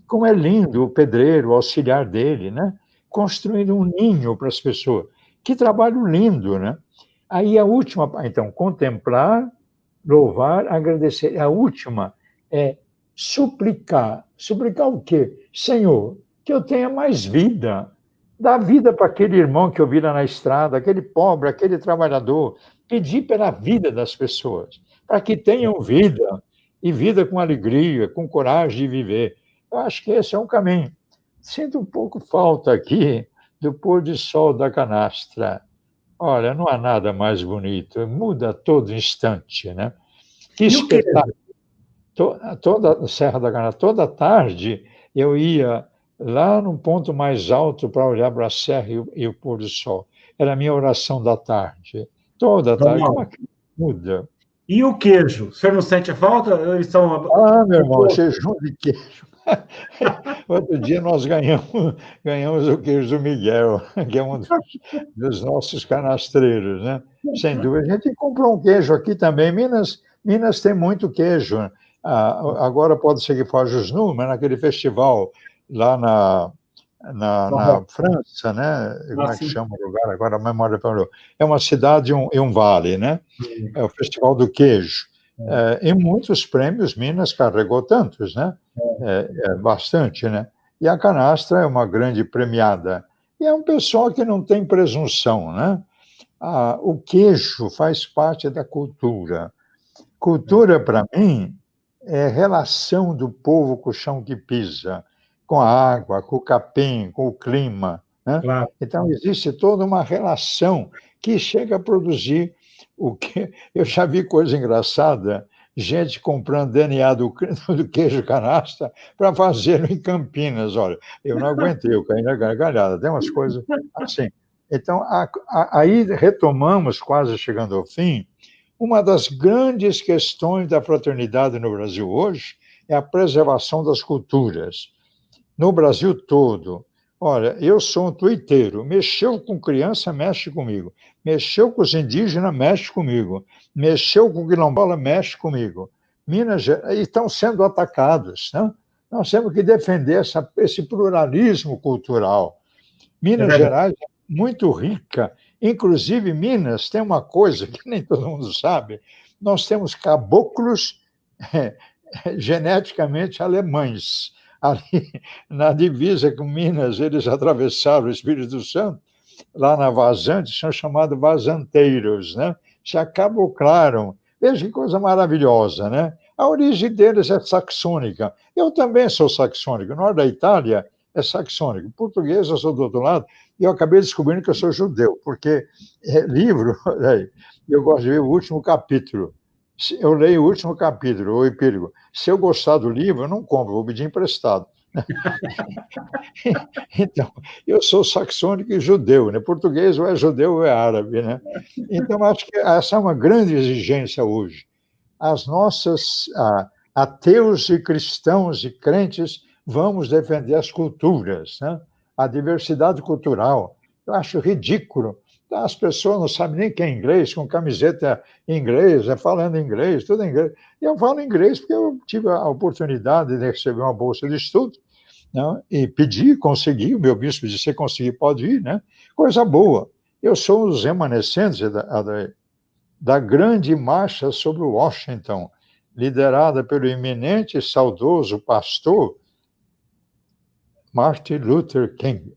Como é lindo o pedreiro, o auxiliar dele, né? Construindo um ninho para as pessoas. Que trabalho lindo, né? Aí a última, então, contemplar, louvar, agradecer. A última é suplicar. Suplicar o quê? Senhor, que eu tenha mais vida. Dá vida para aquele irmão que eu vi lá na estrada, aquele pobre, aquele trabalhador. Pedir pela vida das pessoas, para que tenham vida, e vida com alegria, com coragem de viver. Eu acho que esse é um caminho. sinto um pouco falta aqui do pôr de sol da canastra. Olha, não há nada mais bonito, muda a todo instante, né? Que E o quê? espetáculo! Toda a Serra da Canastra, toda tarde eu ia lá no ponto mais alto para olhar para a serra e o pôr do sol. Era a minha oração da tarde. Toda tarde, como é Normal. que muda? E o queijo? O senhor não sente falta? Eles são... Ah, meu irmão, jejum de queijo. Outro dia nós ganhamos o queijo do Miguel, que é um dos nossos canastreiros, né? Sem dúvida. A gente comprou um queijo aqui também. Minas tem muito queijo. Agora pode ser que foge os números, naquele festival lá na França, né? Como é que Assim. chama o lugar? Agora a memória parou. É uma cidade e um vale, né? É o Festival do Queijo. Em muitos prêmios, Minas carregou tantos, né? Bastante, né? E a canastra é uma grande premiada. E é um pessoal que não tem presunção, né? O queijo faz parte da cultura. Cultura, para mim, é relação do povo com o chão que pisa, com a água, com o capim, com o clima, né? Claro. Então, existe toda uma relação que chega a produzir o que... Eu já vi coisa engraçada, gente comprando DNA do queijo canastra para fazê-lo em Campinas. Olha, eu não aguentei, eu caí na gargalhada. Tem umas coisas assim. Então, aí retomamos, quase chegando ao fim, uma das grandes questões da fraternidade no Brasil hoje é a preservação das culturas. No Brasil todo, olha, eu sou um tuiteiro, mexeu com criança, mexe comigo. Mexeu com os indígenas, mexe comigo. Mexeu com o quilombola, mexe comigo. Minas Gerais estão sendo atacados, né? Nós temos que defender esse pluralismo cultural. É Minas verdade. Gerais é muito rica. Inclusive, Minas tem uma coisa que nem todo mundo sabe: nós temos caboclos geneticamente alemães. Ali, na divisa com Minas, eles atravessaram o Espírito Santo, lá na Vazante, são chamados vazanteiros, né? Se acaboclaram. Veja que coisa maravilhosa, né? A origem deles é saxônica. Eu também sou saxônico. O norte da Itália é saxônico. Português, eu sou do outro lado, e eu acabei descobrindo que eu sou judeu, porque livro, eu gosto de ver o último capítulo. Eu leio o último capítulo, o epílogo. Se eu gostar do livro, eu não compro, vou pedir emprestado. Então, eu sou saxônico e judeu, né? Português ou é judeu ou é árabe, né? Então, acho que essa é uma grande exigência hoje. As nossas ateus e cristãos e crentes vamos defender as culturas, né? A diversidade cultural. Eu acho ridículo. As pessoas não sabem nem que é inglês, com camiseta em inglês, falando inglês, tudo em inglês. E eu falo inglês porque eu tive a oportunidade de receber uma bolsa de estudo, né? E pedi, consegui, o meu bispo disse, se conseguir, pode ir, né? Coisa boa. Eu sou um dos remanescentes da grande marcha sobre Washington, liderada pelo eminente e saudoso pastor Martin Luther King.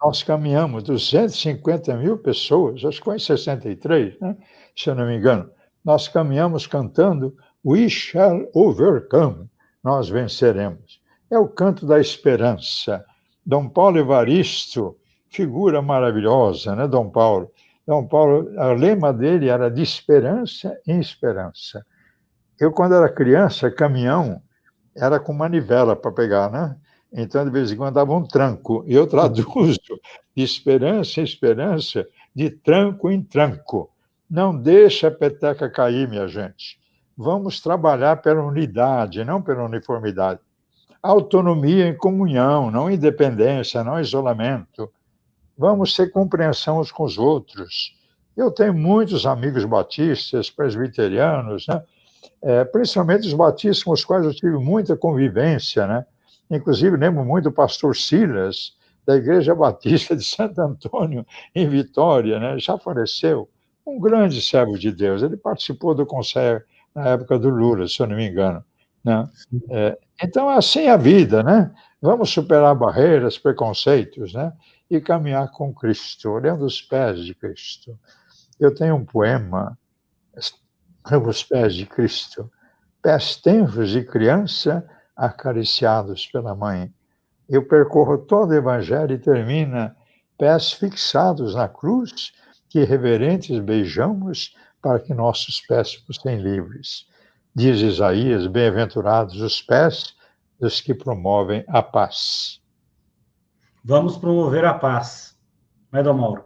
Nós caminhamos 250 mil pessoas, acho que foi em 63, né? Se eu não me engano. Nós caminhamos cantando We Shall Overcome, nós venceremos. É o canto da esperança. Dom Paulo Evaristo, figura maravilhosa, né, Dom Paulo? Dom Paulo, o lema dele era de esperança em esperança. Eu, quando era criança, caminhão era com manivela para pegar, né? Então, de vez em quando, dava um tranco. E eu traduzo de esperança em esperança, de tranco em tranco. Não deixa a peteca cair, minha gente. Vamos trabalhar pela unidade, não pela uniformidade. Autonomia em comunhão, não independência, não isolamento. Vamos ter compreensão uns com os outros. Eu tenho muitos amigos batistas, presbiterianos, né? Principalmente os batistas com os quais eu tive muita convivência, né? Inclusive, lembro muito do pastor Silas, da Igreja Batista de Santo Antônio, em Vitória, né? Já faleceu. Um grande servo de Deus. Ele participou do conselho na época do Lula, se eu não me engano, né? Então, assim é a vida, né? Vamos superar barreiras, preconceitos, né? E caminhar com Cristo, olhando os pés de Cristo. Eu tenho um poema, os pés de Cristo, pés tenros de criança acariciados pela mãe. Eu percorro todo o Evangelho e termina: pés fixados na cruz, que reverentes beijamos, para que nossos pés fossem livres. Diz Isaías: bem-aventurados os pés dos que promovem a paz. Vamos promover a paz, né, Dom Mauro?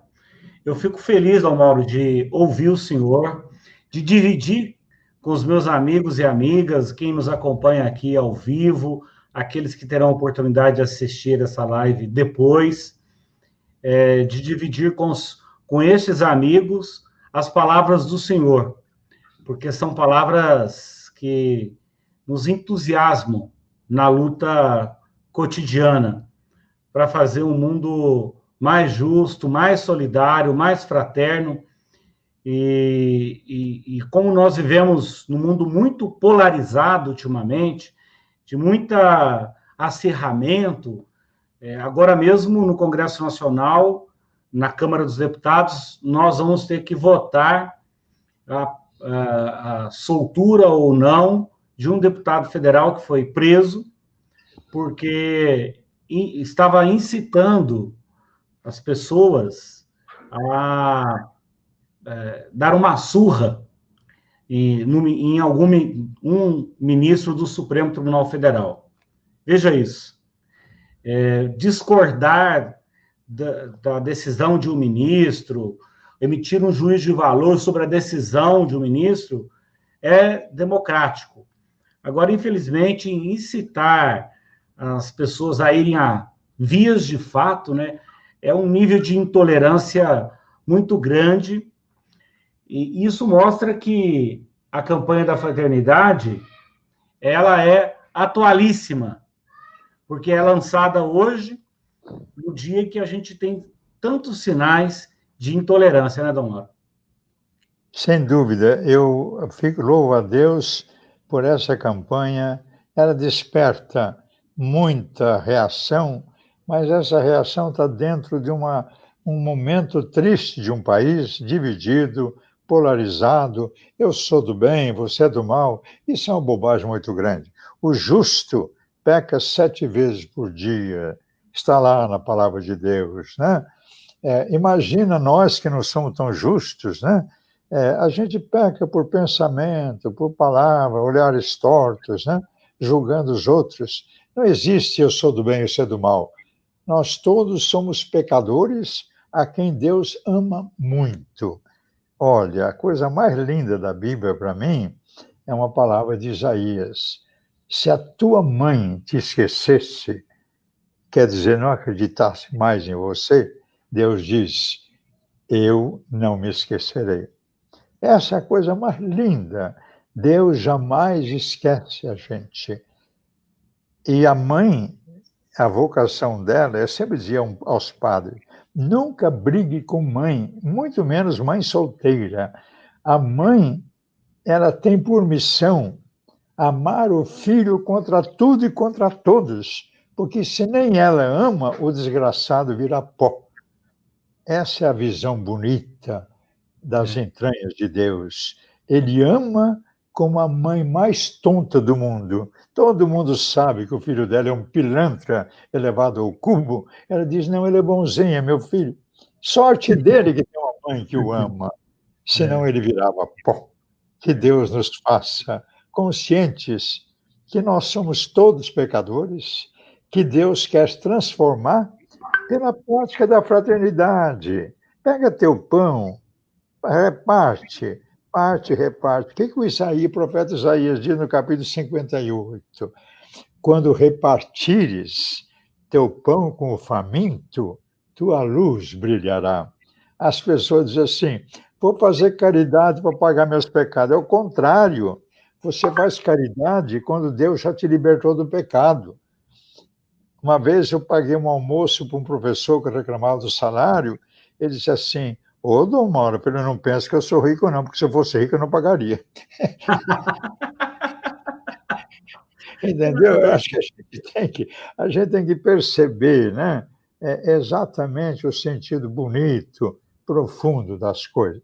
Eu fico feliz, Dom Mauro, de ouvir o senhor, de dividir com os meus amigos e amigas, quem nos acompanha aqui ao vivo, aqueles que terão a oportunidade de assistir essa live depois, de dividir com esses amigos as palavras do senhor, porque são palavras que nos entusiasmam na luta cotidiana para fazer um mundo mais justo, mais solidário, mais fraterno. E como nós vivemos num mundo muito polarizado ultimamente, de muita acirramento, agora mesmo no Congresso Nacional, na Câmara dos Deputados, nós vamos ter que votar a soltura ou não de um deputado federal que foi preso porque estava incitando as pessoas a dar uma surra em um ministro do Supremo Tribunal Federal. Veja isso. Discordar da decisão de um ministro, emitir um juízo de valor sobre a decisão de um ministro, é democrático. Agora, infelizmente, incitar as pessoas a irem a vias de fato, né, é um nível de intolerância muito grande, e isso mostra que a campanha da fraternidade, ela é atualíssima, porque é lançada hoje, no dia que a gente tem tantos sinais de intolerância, né, Dom Mauro? Sem dúvida, eu louvo a Deus por essa campanha. Ela desperta muita reação, mas essa reação está dentro de um momento triste de um país dividido, polarizado. Eu sou do bem, você é do mal. Isso é uma bobagem muito grande. O justo peca 7 vezes por dia. Está lá na palavra de Deus, né? Imagina nós que não somos tão justos, né? A gente peca por pensamento, por palavra, olhares tortos, né? Julgando os outros. Não existe eu sou do bem, eu sou do mal. Nós todos somos pecadores a quem Deus ama muito. Olha, a coisa mais linda da Bíblia para mim é uma palavra de Isaías. Se a tua mãe te esquecesse, quer dizer, não acreditasse mais em você, Deus diz, eu não me esquecerei. Essa é a coisa mais linda. Deus jamais esquece a gente. E a mãe, a vocação dela, eu sempre dizia aos padres, nunca brigue com mãe, muito menos mãe solteira. A mãe, ela tem por missão amar o filho contra tudo e contra todos, porque se nem ela ama, o desgraçado vira pó. Essa é a visão bonita das entranhas de Deus. Ele ama como a mãe mais tonta do mundo. Todo mundo sabe que o filho dela é um pilantra elevado ao cubo. Ela diz, não, ele é bonzinho, é meu filho. Sorte dele que tem uma mãe que o ama, senão ele virava pó. Que Deus nos faça conscientes que nós somos todos pecadores, que Deus quer transformar pela prática da fraternidade. Pega teu pão, reparte, reparte. O que o profeta Isaías diz no capítulo 58? Quando repartires teu pão com o faminto, tua luz brilhará. As pessoas dizem assim, vou fazer caridade para pagar meus pecados. É o contrário. Você faz caridade quando Deus já te libertou do pecado. Uma vez eu paguei um almoço para um professor que reclamava do salário, ele disse assim, ô, Dom Mauro, ele não pensa que eu sou rico não, porque se eu fosse rico eu não pagaria. Entendeu? Eu acho que a gente tem que perceber, né? Exatamente o sentido bonito, profundo das coisas.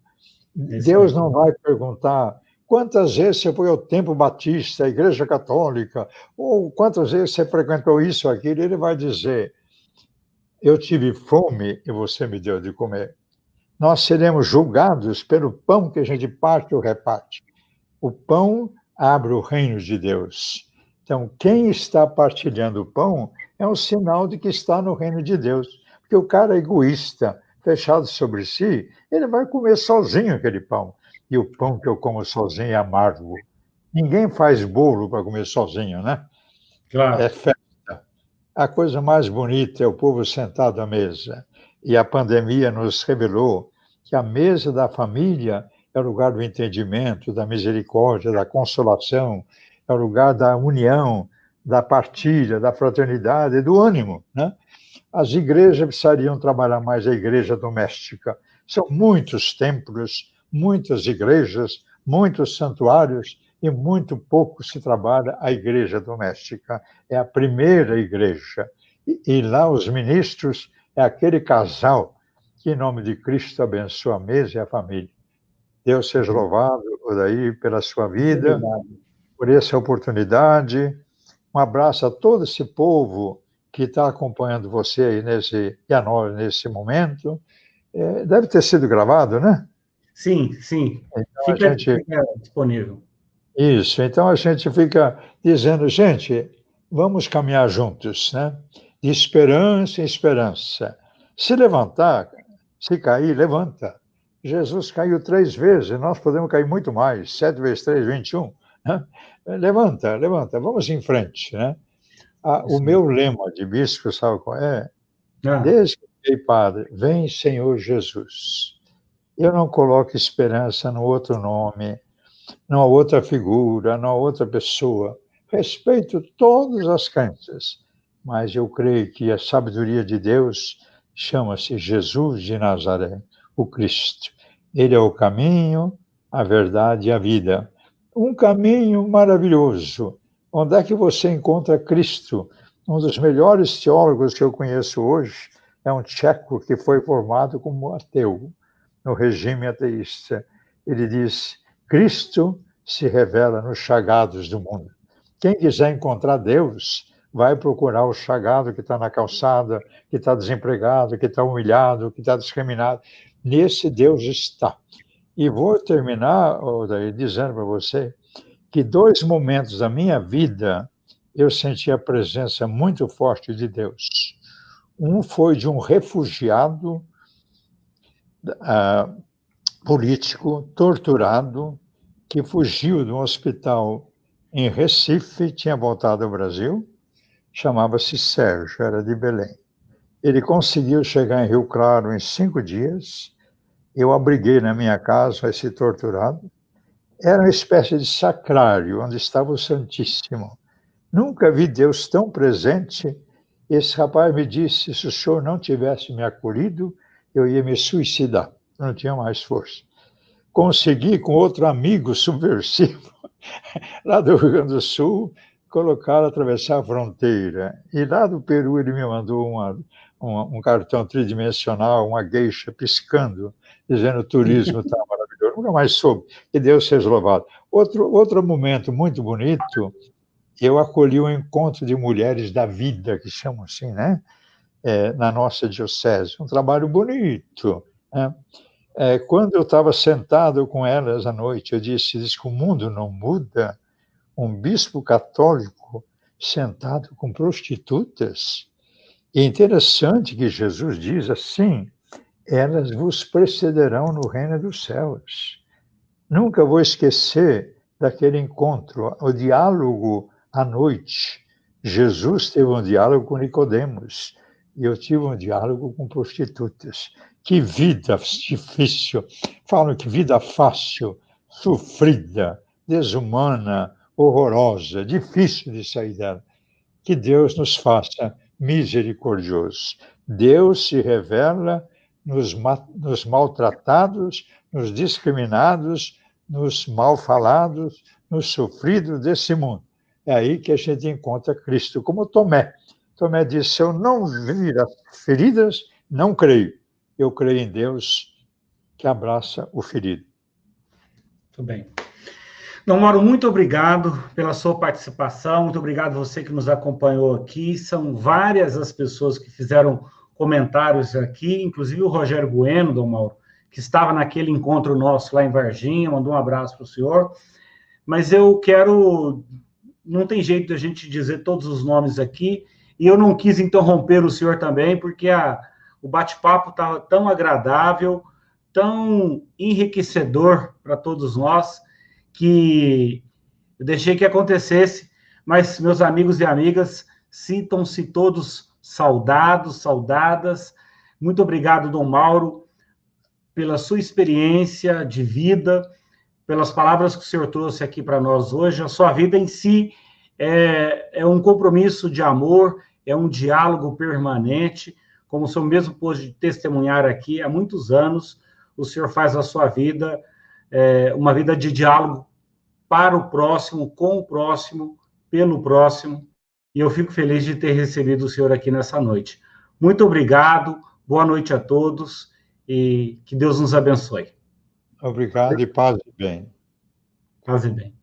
Deus não vai perguntar Quantas vezes você foi ao Templo Batista, à Igreja Católica, ou quantas vezes você frequentou isso, aquilo, ele vai dizer, eu tive fome e você me deu de comer. Nós seremos julgados pelo pão que a gente parte ou reparte. O pão abre o reino de Deus. Então, quem está partilhando o pão é um sinal de que está no reino de Deus. Porque o cara egoísta, fechado sobre si, ele vai comer sozinho aquele pão. E o pão que eu como sozinho é amargo. Ninguém faz bolo para comer sozinho, né? É Claro. festa. A coisa mais bonita é o povo sentado à mesa. E a pandemia nos revelou que a mesa da família é o lugar do entendimento, da misericórdia, da consolação, é o lugar da união, da partilha, da fraternidade, do ânimo, né? As igrejas precisariam trabalhar mais a igreja doméstica. São muitos templos, muitas igrejas, muitos santuários e muito pouco se trabalha a igreja doméstica. É a primeira igreja. E lá os ministros é aquele casal que, em nome de Cristo, abençoa a mesa e a família. Deus seja louvado, Odair, pela sua vida, por essa oportunidade. Um abraço a todo esse povo que está acompanhando você aí e a nós nesse momento. Deve ter sido gravado, né? Sim, sim. Então Fica disponível. Isso, então a gente fica dizendo, gente, vamos caminhar juntos, né? De esperança em esperança. Se levantar, se cair, levanta. Jesus caiu 3 vezes, nós podemos cair muito mais, 7 vezes 3, 21. Né? Levanta, levanta, vamos em frente, né? O meu lema de bispo, sabe qual é? Desde que fiquei padre, vem Senhor Jesus. Eu não coloco esperança no outro nome, numa outra figura, numa outra pessoa. Respeito todas as crenças, mas eu creio que a sabedoria de Deus chama-se Jesus de Nazaré, o Cristo. Ele é o caminho, a verdade e a vida. Um caminho maravilhoso. Onde é que você encontra Cristo? Um dos melhores teólogos que eu conheço hoje é um tcheco que foi formado como ateu, no regime ateísta. Ele diz: Cristo se revela nos chagados do mundo. Quem quiser encontrar Deus, vai procurar o chagado que está na calçada, que está desempregado, que está humilhado, que está discriminado. Nesse Deus está. E vou terminar, Odair, dizendo para você que 2 momentos da minha vida eu senti a presença muito forte de Deus. Um foi de um refugiado político torturado que fugiu de um hospital em Recife, tinha voltado ao Brasil, chamava-se Sérgio, era de Belém. Ele conseguiu chegar em Rio Claro em 5 dias, eu abriguei na minha casa esse torturado, era uma espécie de sacrário, onde estava o Santíssimo. Nunca vi Deus tão presente. Esse rapaz me disse, se o senhor não tivesse me acolhido, eu ia me suicidar, eu não tinha mais força. Consegui, com outro amigo subversivo, lá do Rio Grande do Sul, colocá-lo a atravessar a fronteira. E lá do Peru ele me mandou um cartão tridimensional, uma geisha piscando, dizendo: o turismo está maravilhoso. Nunca mais soube. Que Deus seja louvado. Outro momento muito bonito, eu acolhi um encontro de mulheres da vida, que chamam assim, né? Na nossa diocese. Um trabalho bonito, né? Quando eu estava sentado com elas à noite, eu disse: diz que o mundo não muda. Um bispo católico sentado com prostitutas. E é interessante que Jesus diz assim: elas vos precederão no reino dos céus. Nunca vou esquecer daquele encontro, o diálogo à noite. Jesus teve um diálogo com Nicodemos e eu tive um diálogo com prostitutas. Que vida difícil! Falam que vida fácil, sofrida, desumana, horrorosa, difícil de sair dela. Que Deus nos faça misericordiosos. Deus se revela nos maltratados, nos discriminados, nos mal falados, nos sofridos desse mundo. É aí que a gente encontra Cristo, como Tomé. Tomé disse: se eu não vir as feridas, não creio. Eu creio em Deus que abraça o ferido. Muito bem. Então, Mauro, muito obrigado pela sua participação, muito obrigado a você que nos acompanhou aqui. São várias as pessoas que fizeram comentários aqui, inclusive o Rogério Bueno, Dom Mauro, que estava naquele encontro nosso lá em Varginha, mandou um abraço para o senhor. Mas eu quero... Não tem jeito de a gente dizer todos os nomes aqui, e eu não quis interromper o senhor também, porque o bate-papo estava tão agradável, tão enriquecedor para todos nós, que eu deixei que acontecesse, mas meus amigos e amigas, sintam-se todos saudados, saudadas. Muito obrigado, Dom Mauro, pela sua experiência de vida, pelas palavras que o senhor trouxe aqui para nós hoje. A sua vida em si é um compromisso de amor, é um diálogo permanente, como o senhor mesmo pôde testemunhar aqui, há muitos anos, o senhor faz a sua vida uma vida de diálogo para o próximo, com o próximo, pelo próximo, e eu fico feliz de ter recebido o senhor aqui nessa noite. Muito obrigado, boa noite a todos, e que Deus nos abençoe. Obrigado e paz e bem. Paz e bem.